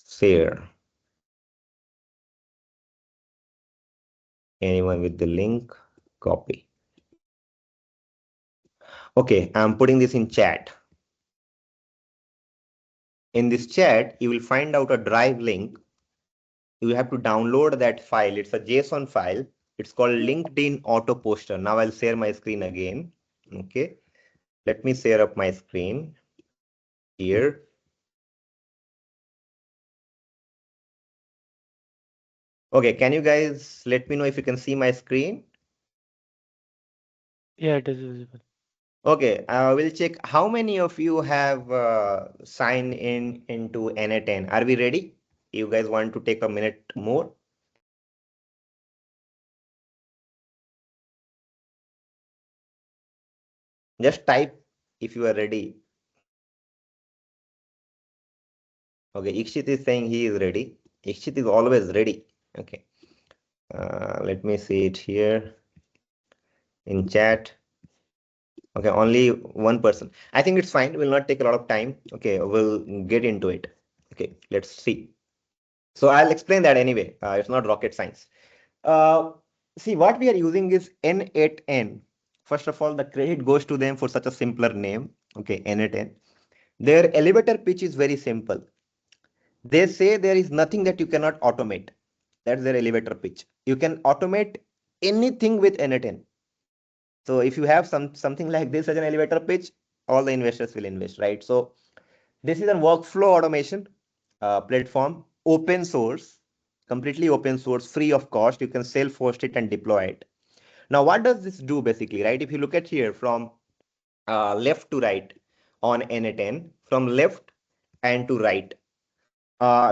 Share. Anyone with the link, copy. Okay, I'm putting this in chat. In this chat, you will find out a Drive link. You have to download that file. It's a JSON file. It's called LinkedIn Auto Poster. Now I'll share my screen again. Okay, let me share up my screen here. Okay, can you guys let me know if you can see my screen? Yeah, it is visible. Okay, we'll check how many of you have signed in into NA10. Are we ready? You guys want to take a minute more? Just type if you are ready. Okay, Ikshit is saying he is ready. Ikshit is always ready. Okay, let me see it here in chat. Okay, only one person. I think it's fine. We'll not take a lot of time. Okay, we'll get into it. Okay, let's see. So I'll explain that anyway. It's not rocket science. Uh, See, what we are using is N8N. First of all, the credit goes to them for such a simpler name. Okay, N8N. Their elevator pitch is very simple. They say there is nothing that you cannot automate. That's their elevator pitch. You can automate anything with N8N. So if you have something like this as an elevator pitch, all the investors will invest, right? So this is a workflow automation platform, open source, completely open source, free of cost. You can self-host it and deploy it. Now, what does this do basically, right? If you look at here from left to right on N10, from left and to right,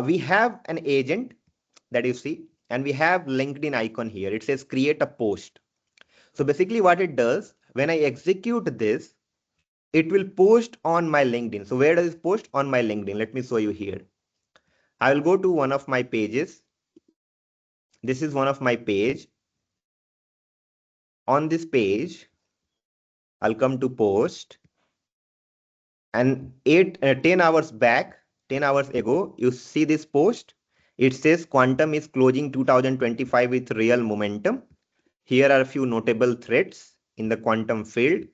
we have an agent that you see, and we have LinkedIn icon here. It says create a post. So basically what it does, when I execute this, it will post on my LinkedIn. So where does it post? On my LinkedIn. Let me show you here. I will go to one of my pages. This is one of my page. On this page, I'll come to post. And 10 hours back, 10 hours ago, you see this post. It says quantum is closing 2025 with real momentum. Here are a few notable threats in the quantum field.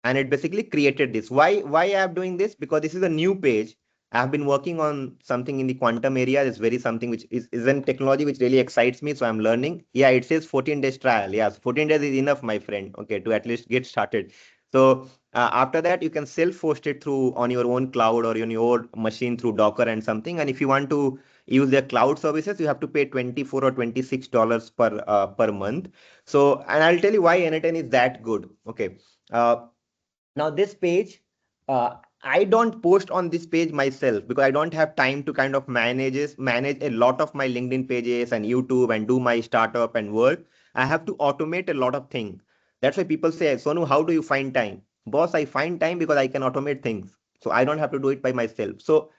And it basically created this. Why I am doing this? Because this is a new page. I have been working on something in the quantum area. It's very something which isn't technology which really excites me. So I'm learning. Yeah, it says 14 days trial. Yes, 14 days is enough, my friend. Okay, to at least get started. So after that, you can self-host it through on your own cloud or on your machine through Docker and something. And if you want to use their cloud services, you have to pay $24 or $26 per month. So, and I'll tell you why N10 is that good. Okay. Now this page, I don't post on this page myself because I don't have time to kind of manage a lot of my LinkedIn pages and YouTube and do my startup and work. I have to automate a lot of things. That's why people say, Sonu, how do you find time? Boss, I find time because I can automate things. So I don't have to do it by myself. So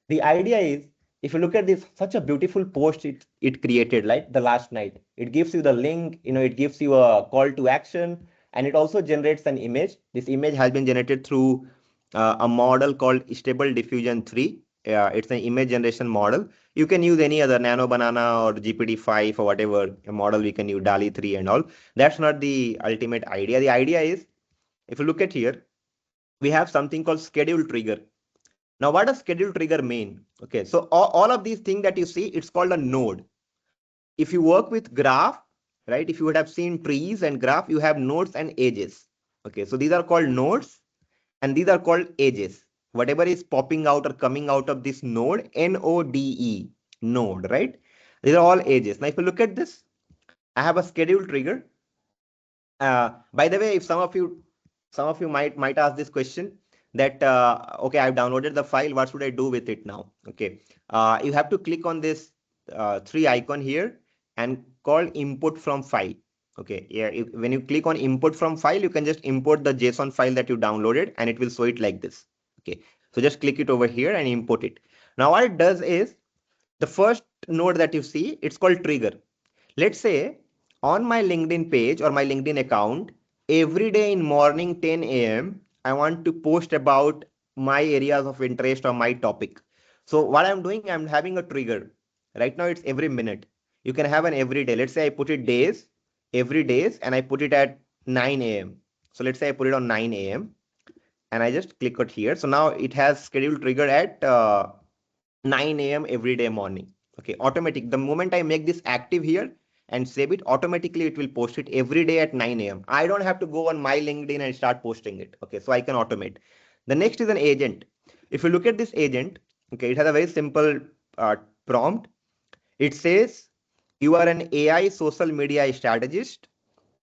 the idea is, if you look at this, such a beautiful post it created, like the last night. It gives you the link, it gives you a call to action, and it also generates an image. This image has been generated through a model called Stable Diffusion 3. It's an image generation model. You can use any other Nano Banana or GPT-5 or whatever model we can use, DALI 3 and all. That's not the ultimate idea. The idea is, if you look at here, we have something called schedule trigger. Now, what does schedule trigger mean? Okay, so all of these things that you see, it's called a node. If you work with graph, right, if you would have seen trees and graph, you have nodes and edges. Okay, so these are called nodes and these are called edges. Whatever is popping out or coming out of this node, node, right? These are all edges. Now, if you look at this, I have a schedule trigger. By the way, if some of you might ask this question that okay, I've downloaded the file. What should I do with it now? Okay, you have to click on this three icon here and call import from file. Okay, yeah. When you click on import from file, you can just import the JSON file that you downloaded, and it will show it like this. Okay, so just click it over here and import it. Now what it does is the first node that you see, it's called trigger. Let's say on my LinkedIn page or my LinkedIn account, every day in morning 10 a.m., I want to post about my areas of interest or my topic. So what I'm doing, I'm having a trigger. Right now it's every minute. You can have an every day. Let's say I put it days, every days, and I put it at 9 a.m. So let's say I put it on 9 a.m. and I just click it here. So now it has scheduled trigger at 9 a.m. every day morning. Okay, automatic. The moment I make this active here and save it, automatically it will post it every day at 9 a.m. I don't have to go on my LinkedIn and start posting it. Okay, so I can automate. The next is an agent. If you look at this agent, okay, it has a very simple prompt. It says, you are an AI social media strategist,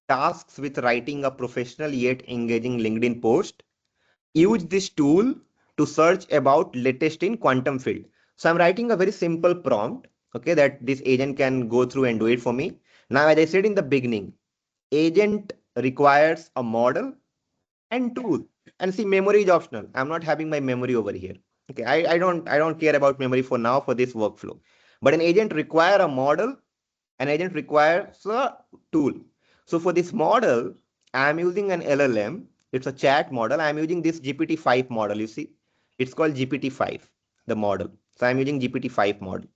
tasks with writing a professional yet engaging LinkedIn post. Use this tool to search about latest in quantum field. So I'm writing a very simple prompt, okay, that this agent can go through and do it for me. Now, as I said in the beginning, agent requires a model and tool. And see, memory is optional. I'm not having my memory over here. Okay, I don't care about memory for now for this workflow. But an agent require a model, an agent requires a tool. So for this model, I'm using an LLM. It's a chat model. I'm using this GPT-5 model. You see, it's called GPT-5, the model. So I'm using GPT-5 model.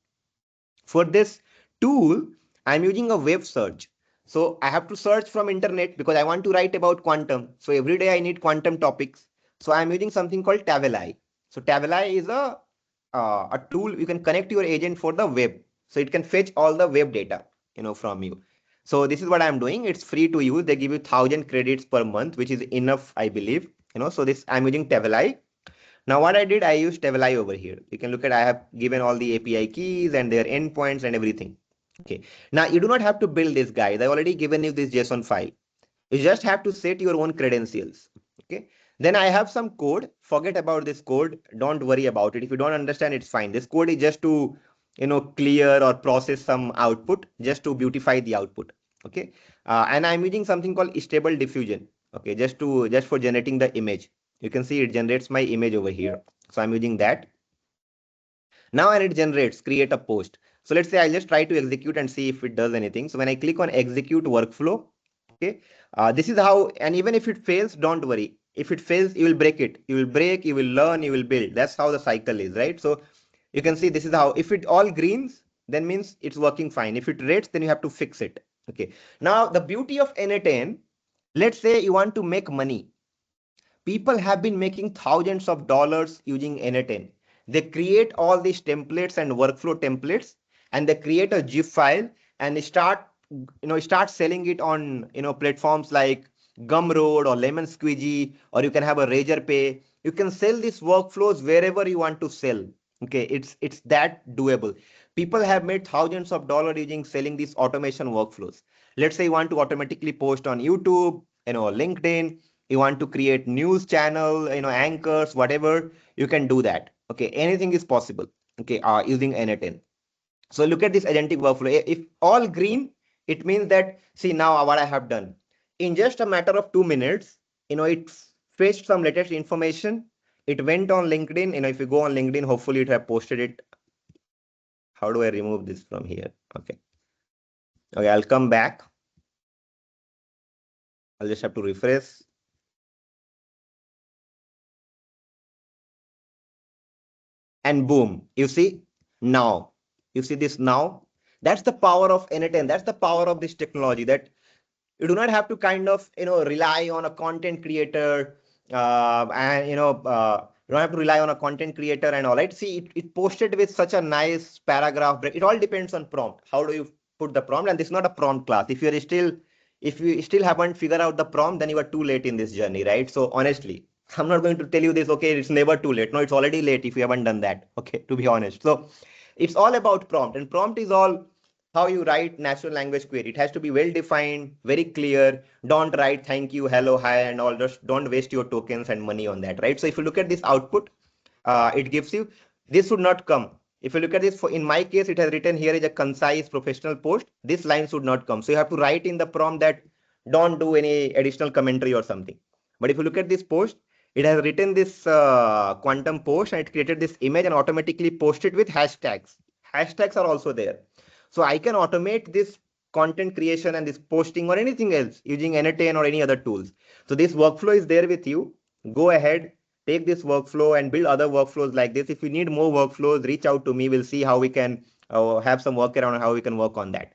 For this tool, I'm using a web search. So I have to search from internet because I want to write about quantum. So every day I need quantum topics. So I'm using something called Tabelai. So Tabelai is a tool you can connect your agent for the web. So it can fetch all the web data, from you. So this is what I'm doing. It's free to use. They give you 1,000 credits per month, which is enough, I believe. So this I'm using Tabelai. Now what I did, I used Tevlai over here. You can look at, I have given all the API keys and their endpoints and everything. Okay. Now you do not have to build this, guys. I already given you this JSON file. You just have to set your own credentials. Okay. Then I have some code. Forget about this code. Don't worry about it. If you don't understand, it's fine. This code is just to, clear or process some output, just to beautify the output. Okay. And I'm using something called stable diffusion. Okay. Just for generating the image. You can see it generates my image over here. So I'm using that. Now, and it generates create a post. So let's say I just try to execute and see if it does anything. So when I click on execute workflow, okay, this is how, and even if it fails, don't worry. If it fails, you will break it. You will break, you will learn, you will build. That's how the cycle is, right? So you can see this is how, if it all greens, then means it's working fine. If it reds, then you have to fix it. Okay. Now, the beauty of N10, let's say you want to make money. People have been making thousands of dollars using N10. They create all these templates and workflow templates, and they create a GIF file and they start selling it on platforms like Gumroad or Lemon Squeegee, or you can have a Razorpay. You can sell these workflows wherever you want to sell. Okay, it's that doable. People have made thousands of dollars using selling these automation workflows. Let's say you want to automatically post on YouTube, LinkedIn. You want to create news channel, anchors, whatever, you can do that. Okay, anything is possible. Okay, using N10. So look at this agentic workflow. If all green, it means that, see now what I have done. In just a matter of 2 minutes, it fetched some latest information. It went on LinkedIn. If you go on LinkedIn, hopefully it have posted it. How do I remove this from here? Okay. Okay, I'll come back. I'll just have to refresh. And boom, you see now, you see this now. That's the power of N10. That's the power of this technology, that you do not have to kind of rely on a content creator, and you don't have to rely on a content creator and all, right? See, it posted with such a nice paragraph break. It all depends on prompt. How do you put the prompt? And this is not a prompt class. If you still haven't figured out the prompt, then you are too late in this journey, right? So honestly, I'm not going to tell you this, okay, it's never too late. No, it's already late if you haven't done that. Okay, to be honest. So it's all about prompt, and prompt is all how you write natural language query. It has to be well defined, very clear. Don't write thank you, hello, hi, and all. Just don't waste your tokens and money on that, right? So if you look at this output, it gives you, this should not come. If you look at this, in my case, it has written here is a concise professional post. This line should not come. So you have to write in the prompt that don't do any additional commentary or something. But if you look at this post, it has written this quantum post and it created this image and automatically posted with hashtags. Hashtags are also there. So I can automate this content creation and this posting or anything else using Annotate or any other tools. So this workflow is there with you. Go ahead, take this workflow and build other workflows like this. If you need more workflows, reach out to me. We'll see how we can have some work around how we can work on that.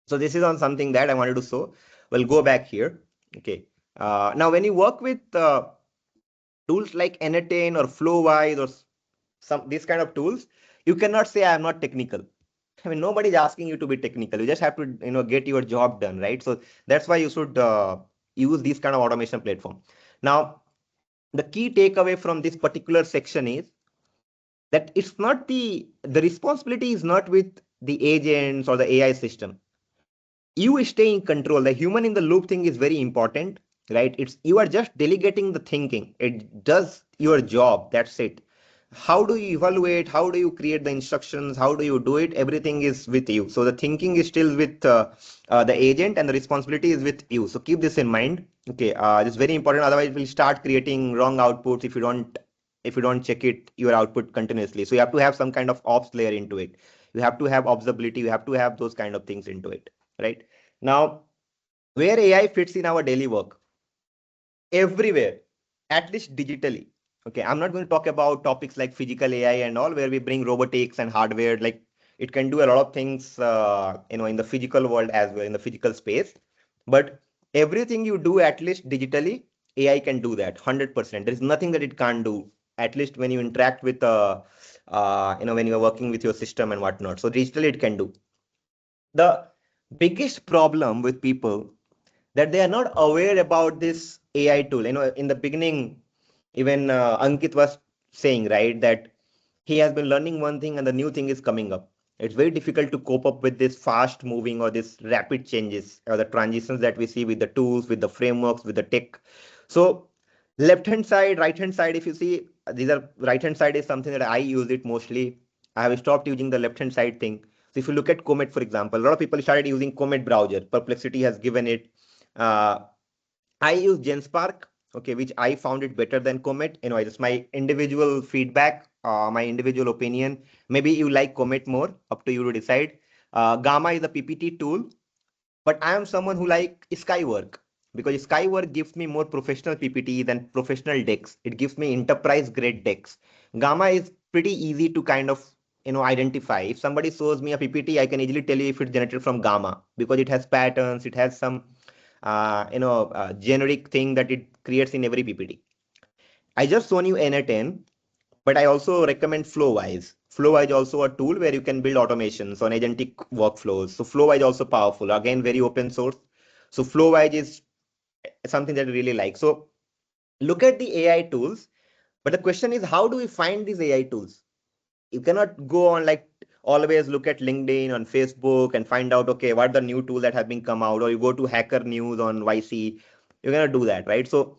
So this is on something that I wanted to show. We'll go back here. Okay. Now, when you work with tools like Annotate or Flowwise or some these kind of tools, you cannot say I'm not technical. I mean, nobody's asking you to be technical. You just have to, get your job done, right? So that's why you should use these kind of automation platform. Now, the key takeaway from this particular section is that it's not the responsibility is not with the agents or the AI system. You stay in control. The human in the loop thing is very important, right? It's you are just delegating the thinking. It does your job. That's it. How do you evaluate? How do you create the instructions? How do you do it? Everything is with you. So the thinking is still with the agent, and the responsibility is with you. So keep this in mind. Okay, this is very important. Otherwise, we'll start creating wrong outputs if you don't check it your output continuously. So you have to have some kind of ops layer into it. You have to have observability. You have to have those kind of things into it, right? Now, where AI fits in our daily work, everywhere, at least digitally. Okay, I'm not going to talk about topics like physical AI and all, where we bring robotics and hardware. Like it can do a lot of things, in the physical world as well, in the physical space. But everything you do, at least digitally, AI can do that 100%. There is nothing that it can't do. At least when you interact with, when you're working with your system and whatnot. So digitally, it can do. The biggest problem with people that they are not aware about this AI tool. In the beginning, even Ankit was saying, right, that he has been learning one thing and the new thing is coming up. It's very difficult to cope up with this fast moving or this rapid changes or the transitions that we see with the tools, with the frameworks, with the tech. So left hand side, right hand side, if you see, these are right hand side is something that I use it mostly. I have stopped using the left hand side thing. So if you look at Comet, for example, a lot of people started using Comet browser. Perplexity has given it. Uh, I use GenSpark, okay, which I found it better than Comet. It's my individual feedback, my individual opinion. Maybe you like Comet more, up to you to decide. Gamma is a PPT tool, but I am someone who like Skywork because Skywork gives me more professional PPT than professional decks. It gives me enterprise grade decks. Gamma is pretty easy to kind of identify. If somebody shows me a PPT, I can easily tell you if it's generated from Gamma because it has patterns, it has some generic thing that it creates in every PPT. I just shown you N10, but I also recommend Flowwise. Flowwise is also a tool where you can build automations on agentic workflows. So Flowwise is also powerful. Again, very open source. So Flowwise is something that I really like. So look at the AI tools, but the question is, how do we find these AI tools? You cannot go on like always look at LinkedIn on Facebook and find out, okay, what the new tool that have been come out, or you go to Hacker News on YC. You're gonna do that, right? So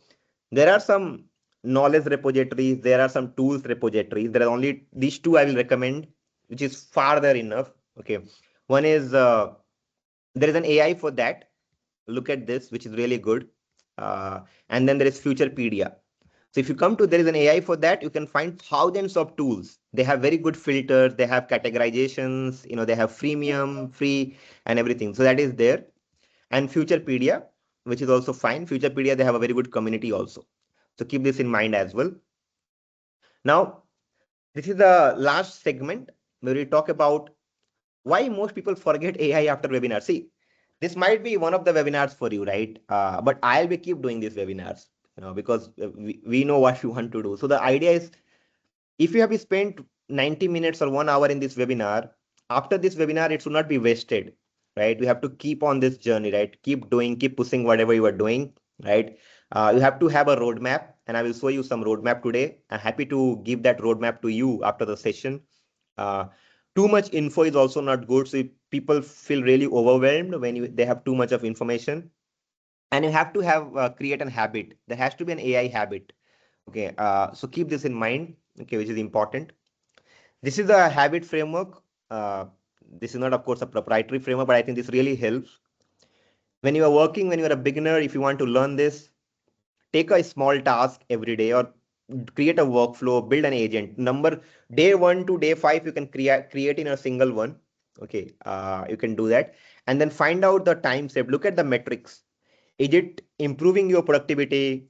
there are some knowledge repositories, there are some tools repositories. There are only these two I will recommend, which is farther enough. Okay, one is there is an AI for that. Look at this, which is really good. And then there is Futurepedia. So if you come to, there is an AI for that, you can find thousands of tools. They have very good filters, they have categorizations, they have freemium, free, and everything. So that is there. And Futurepedia, which is also fine. Futurepedia, they have a very good community also. So keep this in mind as well. Now, this is the last segment where we talk about why most people forget AI after webinar. See, this might be one of the webinars for you, right? But I'll be keep doing these webinars, because we know what you want to do. So the idea is, if you have spent 90 minutes or 1 hour in this webinar, after this webinar, it should not be wasted, right? We have to keep on this journey, right? Keep doing, keep pushing whatever you are doing, right? You have to have a roadmap, and I will show you some roadmap today. I'm happy to give that roadmap to you after the session. Uh, Too much info is also not good. So people feel really overwhelmed when they have too much of information. And you have to have create an habit. There has to be an AI habit. Okay, so keep this in mind. Okay, which is important. This is a habit framework. This is not, of course, a proprietary framework, but I think this really helps. When you are working, when you are a beginner, if you want to learn this, take a small task every day or create a workflow, build an agent. Day 1 to day 5, you can create in a single one. Okay, you can do that. And then find out the time step. Look at the metrics. Is it improving your productivity?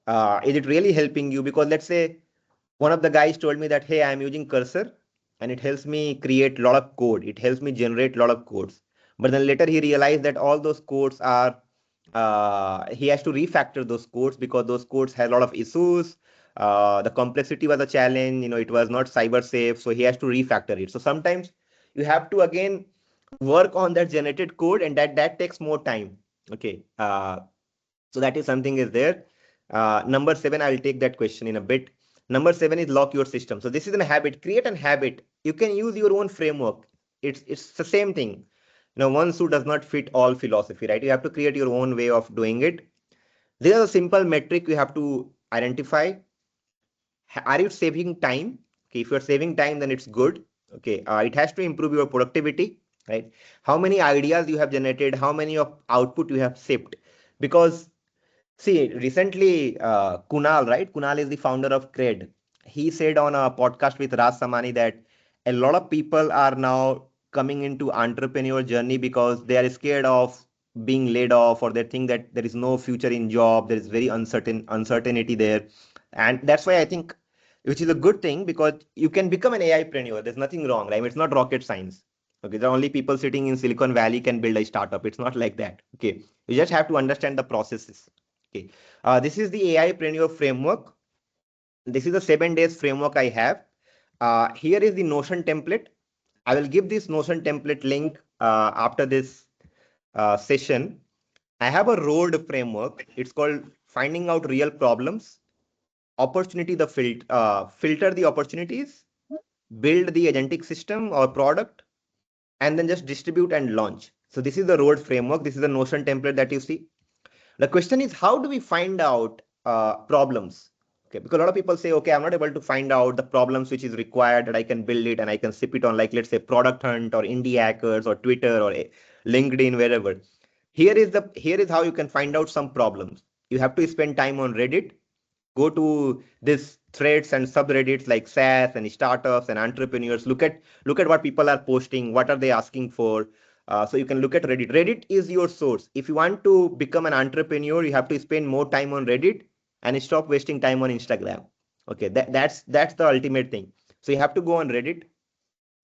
Is it really helping you? Because let's say one of the guys told me that, hey, I'm using cursor and it helps me create a lot of code. It helps me generate a lot of codes. But then later he realized that all those codes are, he has to refactor those codes because those codes had a lot of issues. The complexity was a challenge. It was not cyber safe. So he has to refactor it. So sometimes you have to again work on that generated code, and that takes more time. Okay. So that is something is there. Number 7, I'll take that question in a bit. Number 7 is lock your system. So this is a habit. Create a habit. You can use your own framework. It's the same thing. One suit does not fit all philosophy, right? You have to create your own way of doing it. There is a simple metric you have to identify. Are you saving time? Okay, if you're saving time, then it's good. Okay, it has to improve your productivity, right? How many ideas you have generated? How many of output you have shipped? Because see, recently, Kunal, right? Kunal is the founder of Cred. He said on a podcast with Raj Samani that a lot of people are now coming into entrepreneur journey because they are scared of being laid off, or they think that there is no future in job. There is very uncertainty there. And that's why I think, which is a good thing, because you can become an AIpreneur. There's nothing wrong, right? It's not rocket science. Okay, the only people sitting in Silicon Valley can build a startup. It's not like that. Okay, you just have to understand the processes. Okay, this is the AIpreneur framework. This is the 7 days framework I have. Here is the Notion template. I will give this Notion template link after this session. I have a road framework. It's called finding out real problems, filter the opportunities, build the agentic system or product, and then just distribute and launch. So this is the road framework. This is the Notion template that you see. The question is, how do we find out problems? Okay, because a lot of people say, okay, I'm not able to find out the problems which is required that I can build it and I can ship it on, like, let's say, Product Hunt or Indie Hackers or Twitter or LinkedIn, wherever. Here is how you can find out some problems. You have to spend time on Reddit. Go to this threads and subreddits like SaaS and startups and entrepreneurs. Look at what people are posting. What are they asking for? So you can look at Reddit. Reddit is your source. If you want to become an entrepreneur, you have to spend more time on Reddit and stop wasting time on Instagram. Okay, that's the ultimate thing. So you have to go on Reddit.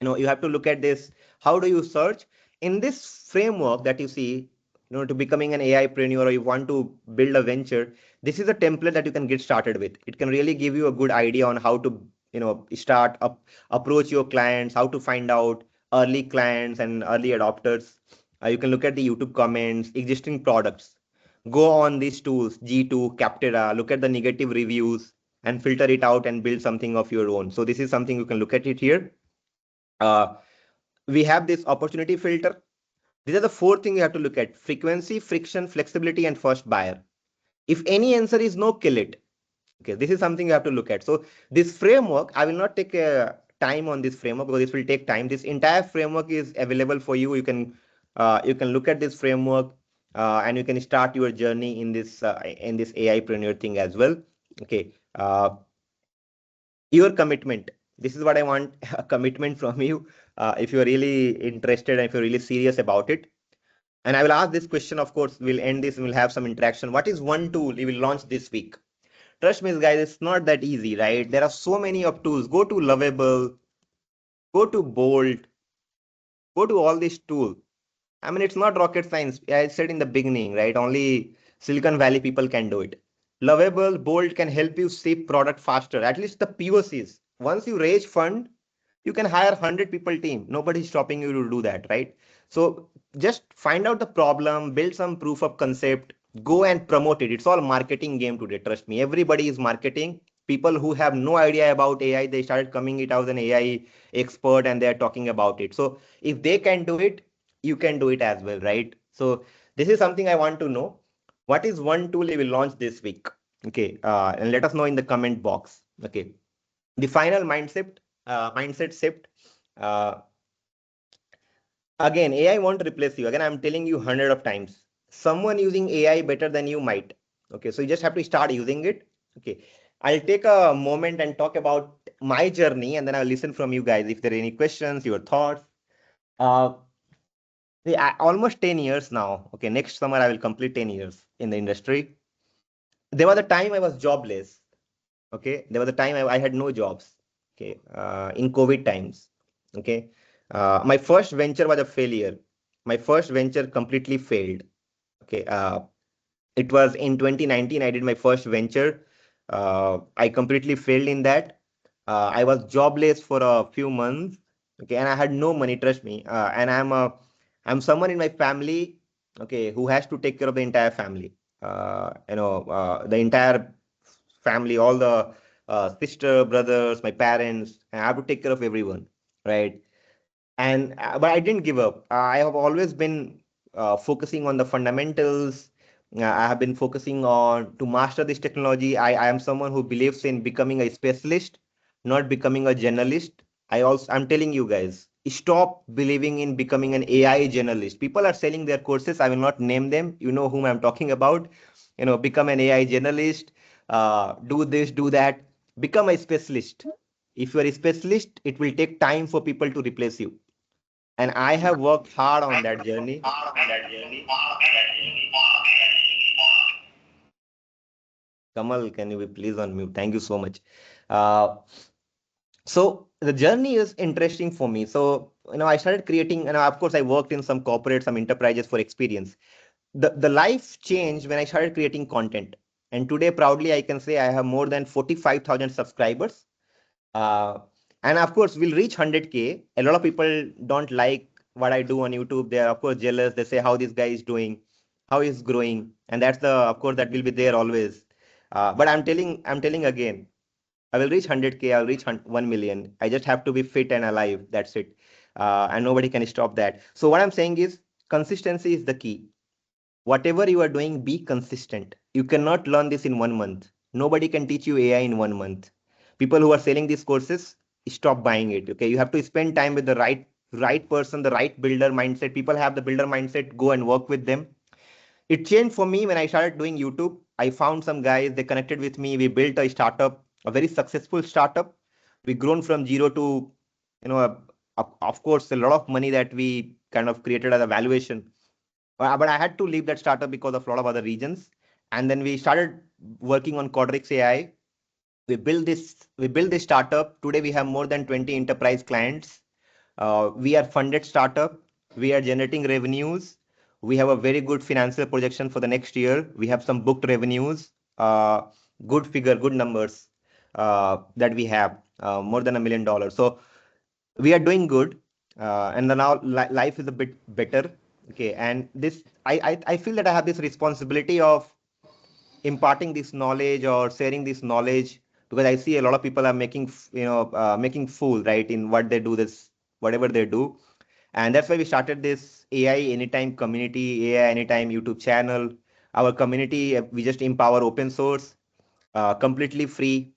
You have to look at this. How do you search in this framework that you see? To becoming an AIpreneur, or you want to build a venture, this is a template that you can get started with. It can really give you a good idea on how to start up, approach your clients, how to find out early clients and early adopters. You can look at the YouTube comments, existing products, go on these tools, G2, Captera, look at the negative reviews and filter it out and build something of your own. So this is something you can look at it here. uh, we have this opportunity filter. These are the 4 things you have to look at: frequency, friction, flexibility, and first buyer. If any answer is no, kill it. Okay, this is something you have to look at. So this framework, I will not take time on this framework because this will take time. This entire framework is available for you. You can look at this framework and you can start your journey in this AIpreneur thing as well. Okay, your commitment. This is what I want, a commitment from you. If you're really interested and if you're really serious about it. And I will ask this question, of course, we'll end this and we'll have some interaction. What is one tool you will launch this week? Trust me, guys, it's not that easy, right? There are so many of tools. Go to Lovable, go to Bolt, go to all these tools. I mean, it's not rocket science. I said in the beginning, right? Only Silicon Valley people can do it. Lovable, Bolt can help you ship product faster. At least the POCs. Once you raise fund, you can hire 100 people team. Nobody's stopping you to do that, right? So just find out the problem, build some proof of concept, go and promote it. It's all marketing game today. Trust me. Everybody is marketing. People who have no idea about AI, they started coming it out as an AI expert and they're talking about it. So if they can do it, you can do it as well, right? So this is something I want to know. What is one tool you will launch this week? Okay, and let us know in the comment box. Okay, the final mindset shift. Uh, Again, AI won't replace you. Again, I'm telling you hundred of times. Someone using AI better than you might. Okay, so you just have to start using it. Okay, I'll take a moment and talk about my journey, and then I'll listen from you guys if there are any questions, your thoughts. Uh, Almost 10 years now. Okay, next summer I will complete 10 years in the industry. There was a time I was jobless. Okay, there was a time I had no jobs. Okay, in COVID times. Okay, my first venture was a failure. My first venture completely failed. Okay, it was in 2019 I did my first venture. I completely failed in that. I was jobless for a few months. Okay, and I had no money, trust me. And I'm someone in my family, okay, who has to take care of the entire family. The entire family, all the sister, brothers, my parents. I have to take care of everyone, right? And but I didn't give up. I have always been focusing on the fundamentals. I have been focusing on to master this technology. I am someone who believes in becoming a specialist, not becoming a generalist. I'm telling you guys, stop believing in becoming an AI generalist. People are selling their courses. I will not name them. You know whom I'm talking about. Become an AI generalist. Do this, do that. Become a specialist. If you are a specialist, it will take time for people to replace you, and I have worked hard on that journey. Kamal, can you be please on mute? Thank you so much. Uh, so the journey is interesting for me. So I started creating, and of course I worked in some corporate, some enterprises for experience. The life changed when I started creating content. And today, proudly, I can say I have more than 45,000 subscribers. Uh, and of course, we'll reach 100K. A lot of people don't like what I do on YouTube. They're, of course, jealous. They say how this guy is doing, how he's growing. And that's of course, that will be there always. But I'm telling again, I will reach 100K. I'll reach 1 million. I just have to be fit and alive. That's it. And nobody can stop that. So what I'm saying is consistency is the key. Whatever you are doing, be consistent. You cannot learn this in 1 month. Nobody can teach you AI in 1 month. People who are selling these courses, stop buying it. Okay, you have to spend time with the right person, the right builder mindset. People have the builder mindset. Go and work with them. It changed for me when I started doing YouTube. I found some guys. They connected with me. We built a startup, a very successful startup. We grown from zero to, of course, a lot of money that we kind of created as a valuation, but I had to leave that startup because of a lot of other reasons. And then we started working on Quadrix AI. We built this startup. Today we have more than 20 enterprise clients. We are funded startup. We are generating revenues. We have a very good financial projection for the next year. We have some booked revenues, good figure, good numbers that we have, more than $1 million. So we are doing good, and then now life is a bit better. Okay, and this I feel that I have this responsibility of imparting this knowledge or sharing this knowledge, because I see a lot of people are making fool, right, in what they do, this whatever they do. And that's why we started this AI Anytime community, AI Anytime YouTube channel. Our community, we just empower open source, completely free.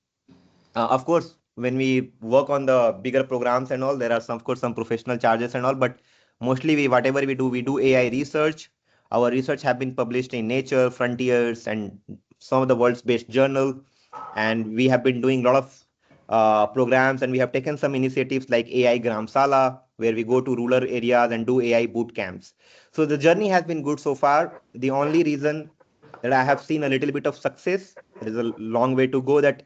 Of course, when we work on the bigger programs and all, there are some, of course, some professional charges and all, but mostly whatever we do AI research. Our research have been published in Nature, Frontiers, and some of the world's best journal. And we have been doing a lot of programs, and we have taken some initiatives like AI Gramsala, where we go to rural areas and do AI boot camps. So the journey has been good so far. The only reason that I have seen a little bit of success, there is a long way to go, that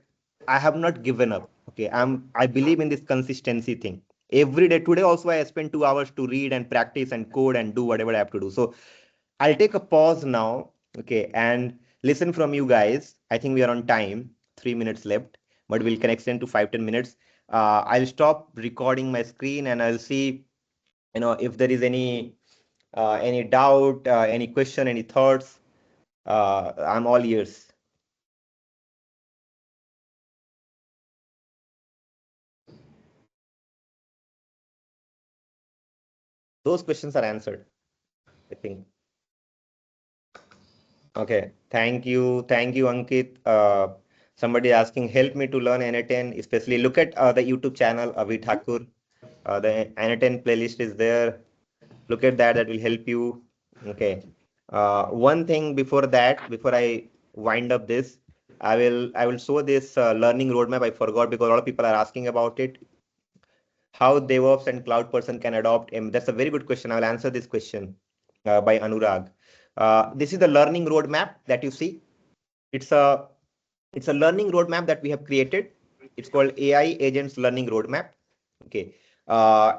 I have not given up. Okay, I believe in this consistency thing. Every day, today also I spend 2 hours to read and practice and code and do whatever I have to do. So I'll take a pause now, okay, and listen from you guys. I think we are on time, 3 minutes left, but we'll can extend to 5-10 minutes. I'll stop recording my screen and I'll see, if there is any doubt, any question, any thoughts. I'm all ears. Those questions are answered, I think. Okay, thank you, Ankit. Somebody asking, help me to learn N10, especially look at the YouTube channel, Avi Thakur. The N10 playlist is there. Look at that, that will help you. Okay. One thing before that, before I wind up this, I will show this learning roadmap. I forgot because a lot of people are asking about it. How DevOps and cloud person can adopt That's a very good question. I will answer this question by Anurag. This is the learning roadmap that you see. It's a learning roadmap that we have created. It's called AI Agents Learning Roadmap. Okay.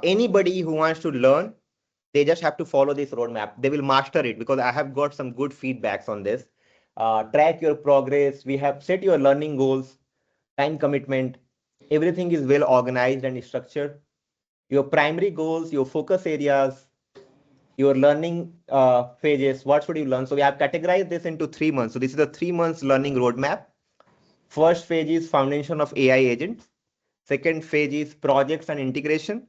Anybody who wants to learn, they just have to follow this roadmap. They will master it because I have got some good feedbacks on this. Track your progress. We have set your learning goals, time commitment. Everything is well organized and structured. Your primary goals, your focus areas, your learning phases. What should you learn? So we have categorized this into 3 months. So this is a 3 months learning roadmap. First phase is foundation of AI agents. Second phase is projects and integration.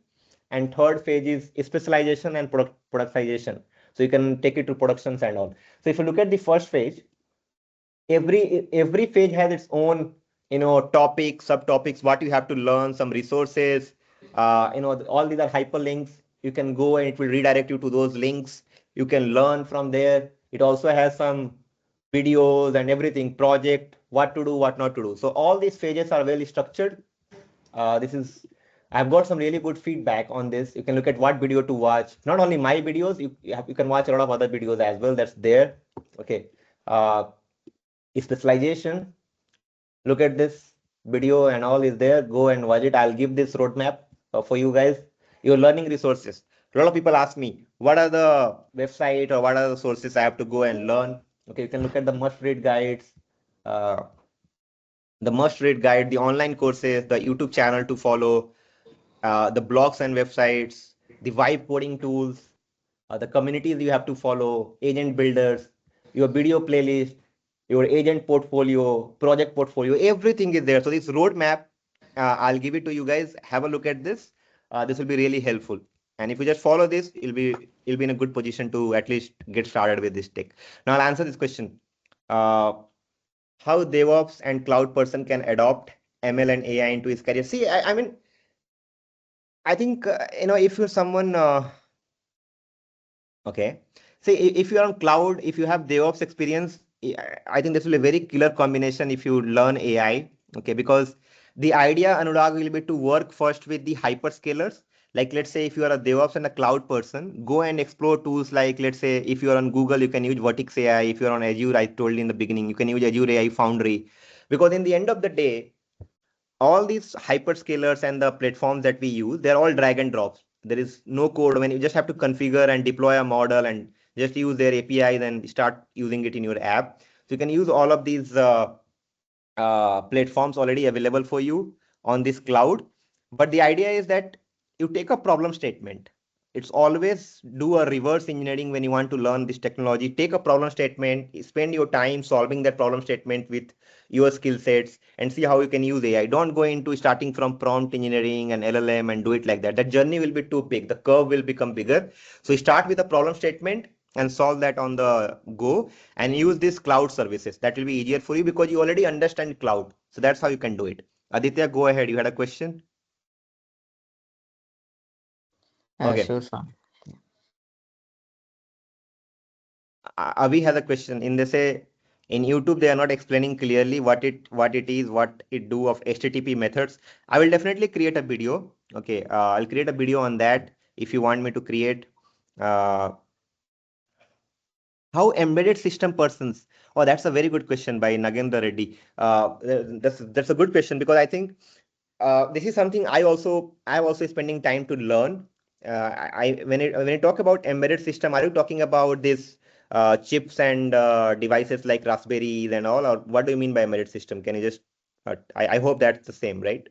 And third phase is specialization and productization. So you can take it to productions and all. So if you look at the first phase, every phase has its own topics, subtopics, what you have to learn, some resources. All these are hyperlinks. You can go and it will redirect you to those links. You can learn from there. It also has some videos and everything, project, what to do, what not to do. So all these phases are well structured. I've got some really good feedback on this. You can look at what video to watch. Not only my videos, you can watch a lot of other videos as well. That's there. Okay. Specialization. Look at this video and all is there. Go and watch it. I'll give this roadmap for you guys. Your learning resources. A lot of people ask me, what are the website or what are the sources I have to go and learn? Okay, you can look at the must-read guides, uh, the online courses, the YouTube channel to follow, the blogs and websites, the vibe coding tools, the communities you have to follow, agent builders, your video playlist, your agent portfolio, project portfolio, everything is there. So this roadmap, I'll give it to you guys. Have a look at this. This will be really helpful. And if you just follow this, you'll be in a good position to at least get started with this tech. Now I'll answer this question. Uh, how DevOps and cloud person can adopt ML and AI into his career. See, I mean, I think, if you're someone, okay. See, if you're on cloud, if you have DevOps experience, I think this will be a very killer combination if you learn AI. Okay, because the idea, Anurag, will be to work first with the hyperscalers. Like, let's say if you are a DevOps and a cloud person, go and explore tools like, let's say, if you're on Google, you can use Vertex AI. If you're on Azure, I told you in the beginning, you can use Azure AI Foundry. Because in the end of the day, all these hyperscalers and the platforms that we use, they're all drag and drops. There is no code. When you just have to configure and deploy a model and just use their APIs and start using it in your app. So you can use all of these platforms already available for you on this cloud. But the idea is that you take a problem statement. It's always do a reverse engineering when you want to learn this technology. Take a problem statement, spend your time solving that problem statement with your skill sets and see how you can use AI. Don't go into starting from prompt engineering and LLM and do it like that. That journey will be too big. The curve will become bigger. So start with a problem statement and solve that on the go and use these cloud services. That will be easier for you because you already understand cloud. So that's how you can do it. Aditya, go ahead. You had a question? Okay. Sure, Sam. Avi has a question. In they say in YouTube, they are not explaining clearly what it is, what it do of HTTP methods. I will definitely create a video. Okay, I'll create a video on that if you want me to create. Uh, how embedded system persons? Oh, that's a very good question by Nagendra Reddy. That's a good question because I think this is something I'm also spending time to learn. When you talk about embedded system, are you talking about this chips and devices like Raspberries and all, or what do you mean by embedded system? Can you just I hope that's the same, right?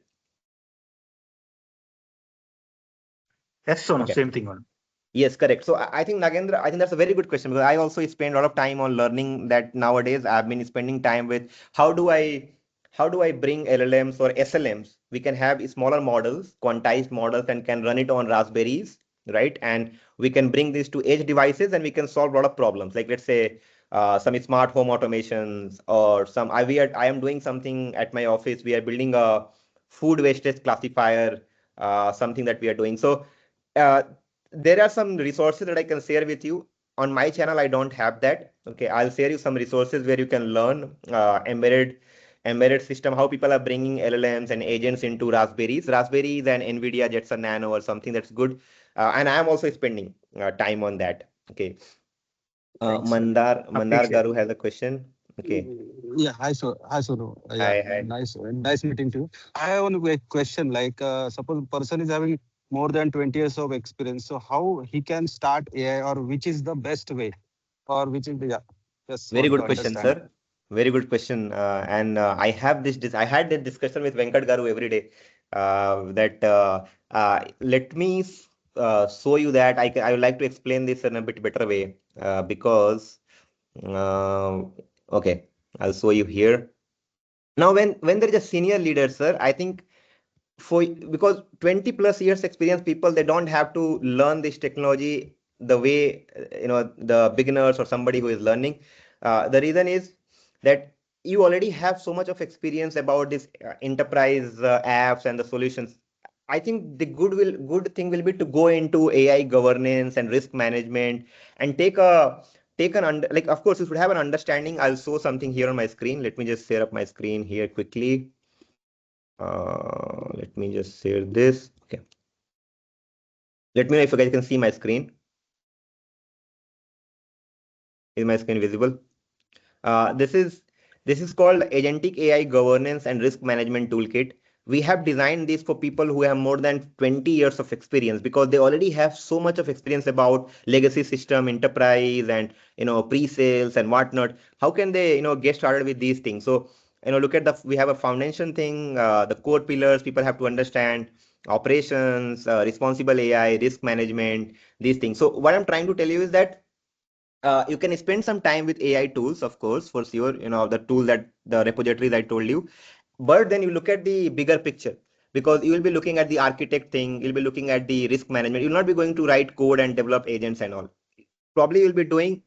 Yes, Sonu, Okay. same thing on. Yes, correct. So I think Nagendra, I think that's a very good question because I also spend a lot of time on learning that nowadays. I've been spending time with how do I bring LLMs or SLMs? We can have smaller models, quantized models, and can run it on Raspberries. right? And we can bring this to edge devices and we can solve a lot of problems. Like let's say some smart home automations or I am doing something at my office. We are building a food wastage classifier, something that we are doing. So uh, there are some resources that I can share with you. On my channel, I don't have that. Okay, I'll share you some resources where you can learn embedded system, how people are bringing LLMs and agents into Raspberries and NVIDIA Jetson Nano or something that's good. And I am also spending time on that. Okay. Thanks, sir. Mandar Appreciate Garu it. has a question. Okay. Yeah, hi, so hi, Sonu. Yeah, Hi, hi. nice meeting you. I have one question. Like, suppose person is having more than 20 years of experience, so how he can start AI, or which is the best way, or which is the yeah, just Very want to good question, understand. sir. Very good question. And I had this discussion with Venkat Garu every day. Let me show you that I would like to explain this in a bit better way because uh, okay, I'll show you here. Now, when there is a senior leader, sir, I think because 20 plus years experience people, they don't have to learn this technology the way the beginners or somebody who is learning. The reason is that you already have so much of experience about this enterprise apps and the solutions. I think the good thing will be to go into AI governance and risk management and like, of course, you should have an understanding. I'll show something here on my screen. Let me just share up my screen here quickly. Let me just share this. Okay. Let me know if you guys can see my screen. Is my screen visible? Uh, this is this is called Agentic AI Governance and Risk Management Toolkit. We have designed this for people who have more than 20 years of experience because they already have so much of experience about legacy system, enterprise, and pre-sales and whatnot. How can they get started with these things? So look at we have a foundation thing, the core pillars people have to understand, operations, responsible AI, risk management, these things. So what I'm trying to tell you is that you can spend some time with AI tools, of course, for sure, the tool that the repositories I told you. But then you look at the bigger picture because you will be looking at the architect thing, you'll be looking at the risk management. You'll not be going to write code and develop agents and all. Probably you'll be doing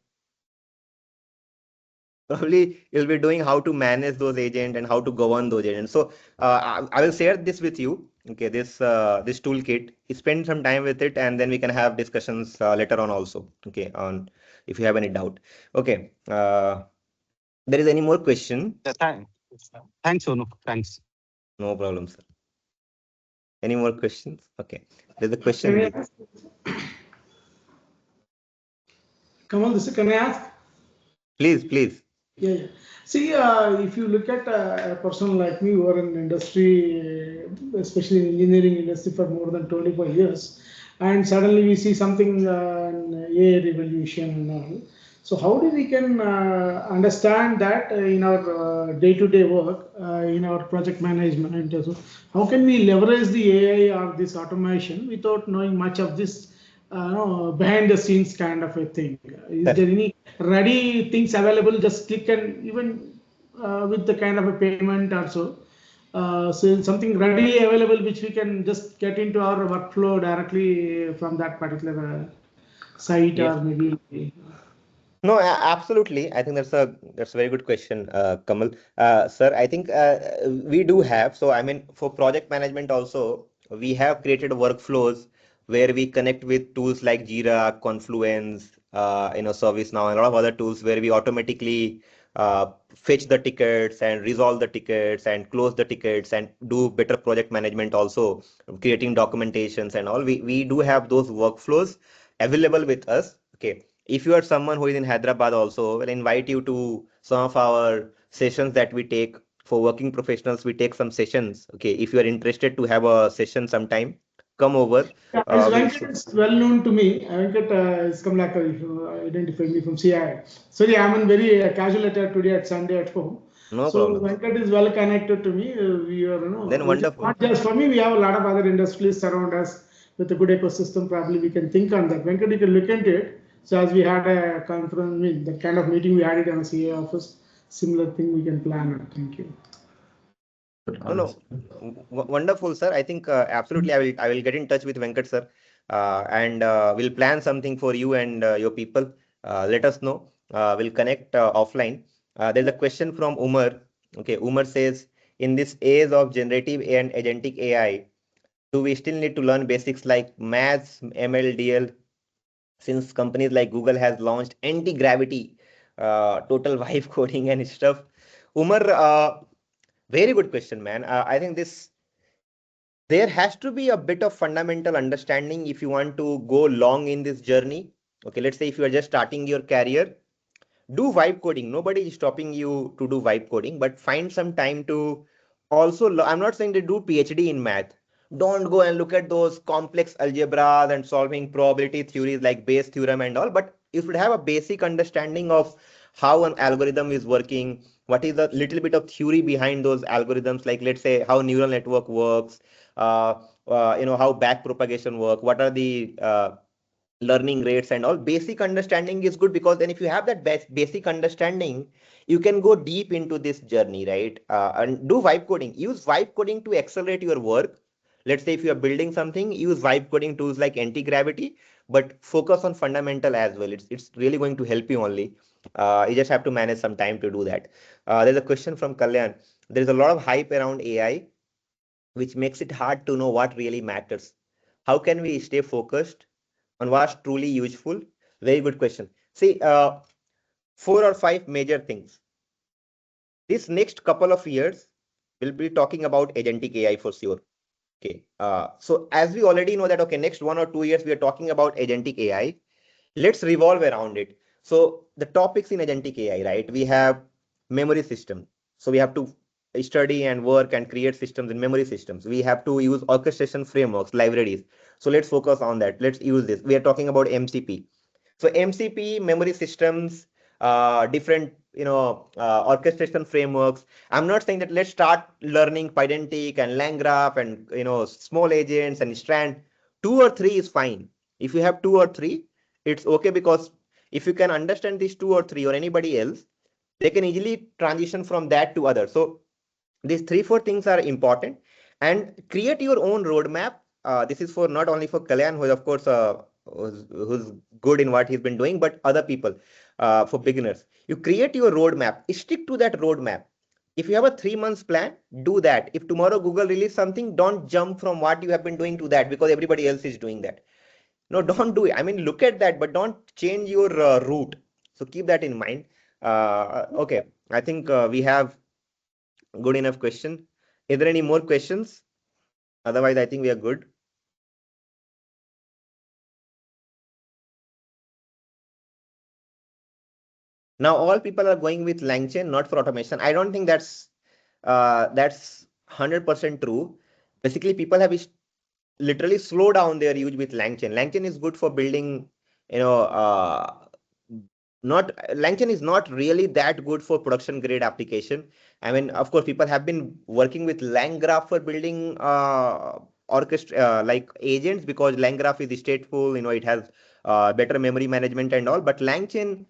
Probably you'll be doing how to manage those agents and how to govern those agents. So I will share this with you. Okay, this toolkit. Spend some time with it, and then we can have discussions later on also. Okay, on if you have any doubt. Okay. There is any more question? Yeah, thanks, Sonu. Thanks. No problem, sir. Any more questions? Okay. There's a Can question. I ask? Kamal, can I ask? Please, please. Yeah, yeah. See, if you look at a person like me who are in industry, especially in engineering industry for more than 25 years, and suddenly we see something an AI revolution and all. So how do we can understand that in our day-to-day work, in our project management? So how can we leverage the AI or this automation without knowing much of this behind the scenes kind of a thing? Is there any ready things available? Just click and even with the kind of a payment also. So something readily available which we can just get into our workflow directly from that particular site Yes. or maybe. No, absolutely. I think that's a very good question, Kamal. Sir, I think we do have. So I mean, for project management also, we have created workflows where we connect with tools like Jira, Confluence, ServiceNow, and a lot of other tools where we automatically fetch the tickets and resolve the tickets and close the tickets and do better project management also, creating documentations and all. We do have those workflows available with us. Okay, if you are someone who is in Hyderabad also, we'll invite you to some of our sessions that we take for working professionals. We take some sessions. Okay, if you are interested to have a session sometime, come over. Yeah, as We'll Venkat is well known to me. Venkat is come like if you identify me from CI. Sorry, I'm in very casual attire today at Sunday at home. no So problem. Venkat is well connected to me. We are, Then it's wonderful. not just for me. We have a lot of other industries around us with a good ecosystem. Probably we can think on that. Venkat, you can look into it. So as we had a conference, the kind of meeting we had it on a CA office, similar thing we can plan on. Thank you. No, no. Wonderful, sir. I think absolutely I will get in touch with Venkat, sir. and we'll plan something for you and your people. Let us know. We'll connect offline. There's a question from Umar. Okay, Umar says, in this age of generative and agentic AI, do we still need to learn basics like maths, ML, DL, since companies like Google has launched anti-gravity, total vibe coding and stuff? Umar, very good question, man. I think there has to be a bit of fundamental understanding if you want to go long in this journey. Okay, let's say if you are just starting your career, do vibe coding. Nobody is stopping you to do vibe coding, but find some time to also. I'm not saying to do PhD in math. Don't go and look at those complex algebras and solving probability theories like Bayes theorem and all. But you should have a basic understanding of how an algorithm is working. What is a little bit of theory behind those algorithms? Like let's say how neural network works. Uh, how back propagation work. What are the learning rates and all. Basic understanding is good, because then if you have that basic understanding, you can go deep into this journey, right? And do vibe coding. Use vibe coding to accelerate your work. Let's say if you are building something, use vibe coding tools like anti-gravity, but focus on fundamental as well. It's really going to help you only. You just have to manage some time to do that. There's a question from Kalyan. There's a lot of hype around AI, which makes it hard to know what really matters. How can we stay focused on what's truly useful? Very good question. See, four or five major things. This next couple of years, we'll be talking about agentic AI for sure. Okay. So as we already know that, okay, next 1 or 2 years, we are talking about agentic AI. Let's revolve around it. So the topics in agentic AI, right? We have memory system. So we have to study and work and create systems in memory systems. We have to use orchestration frameworks, libraries. So let's focus on that. Let's use this. We are talking about MCP. So MCP, memory systems, different orchestration frameworks. I'm not saying that let's start learning Pydantic and LangGraph and small agents and Strand. 2 or 3 is fine. If you have 2 or 3, it's okay, because if you can understand these 2 or 3 or anybody else, they can easily transition from that to other. So these 3 4 things are important, and create your own roadmap. This is for not only for Kalyan, who is of course who's good in what he's been doing, but other people. For beginners, you create your roadmap, stick to that roadmap. If you have a 3 months plan, do that. If tomorrow Google release something, don't jump from what you have been doing to that because everybody else is doing that. No, don't do it. I mean, look at that, but don't change your route. So keep that in mind. Okay, I think we have good enough question. Is there any more questions? Otherwise, I think we are good. Now, all people are going with LangChain, not for automation. I don't think that's 100% true. Basically, people have literally slowed down their use with LangChain. LangChain is good for building, not LangChain is not really that good for production grade application. I mean, of course, people have been working with LangGraph for building orchestra like agents, because LangGraph is stateful. It has better memory management and all. But LangChain,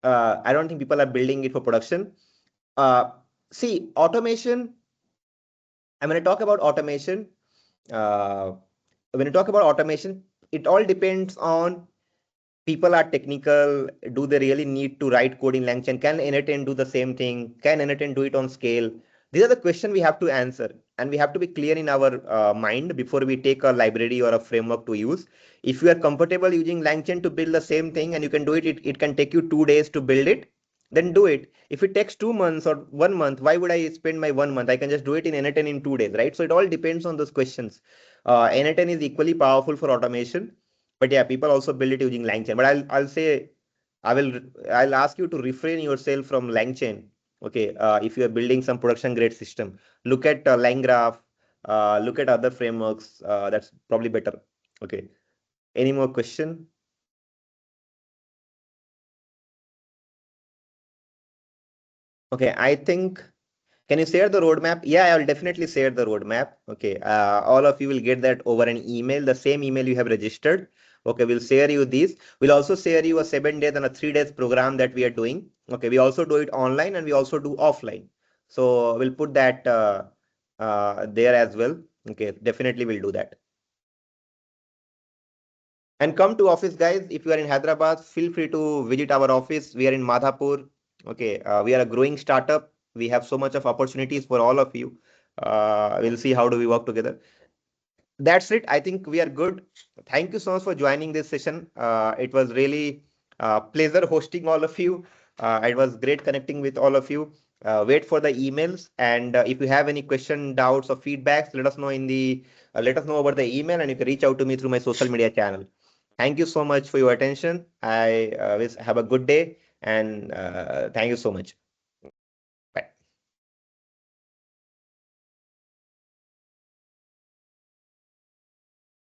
I don't think people are building it for production. See, automation. I'm going to talk about automation. Uh, when you talk about automation, it all depends on people are technical. Do they really need to write code in LangChain? Can n8n do the same thing? Can n8n do it on scale? These are the questions we have to answer, and we have to be clear in our mind before we take a library or a framework to use. If you are comfortable using LangChain to build the same thing and you can do it, it can take you 2 days to build it, then do it. If it takes 2 months or 1 month, why would I spend my 1 month? I can just do it in n8n in 2 days, right? So it all depends on those questions. n8n is equally powerful for automation, but yeah, people also build it using LangChain. But I'll say I'll ask you to refrain yourself from LangChain. Okay, if you are building some production grade system, look at LangGraph, look at other frameworks. That's probably better. Okay. Any more question? Okay, I think. Can you share the roadmap? Yeah, I will definitely share the roadmap. Okay, all of you will get that over an email, the same email you have registered. Okay, we'll share you these. We'll also share you a 7 days and a 3 days program that we are doing. Okay, we also do it online and we also do offline. So we'll put that there as well. Okay, definitely we'll do that. And come to office, guys. If you are in Hyderabad, feel free to visit our office. We are in Madhapur. Okay, we are a growing startup. We have so much of opportunities for all of you. We'll see how do we work together. That's it. I think we are good. Thank you so much for joining this session. It was really pleasure hosting all of you. It was great connecting with all of you. Wait for the emails, and if you have any question, doubts, or feedbacks, let us know over the email, and you can reach out to me through my social media channel. Thank you so much for your attention. I wish have a good day, and thank you so much.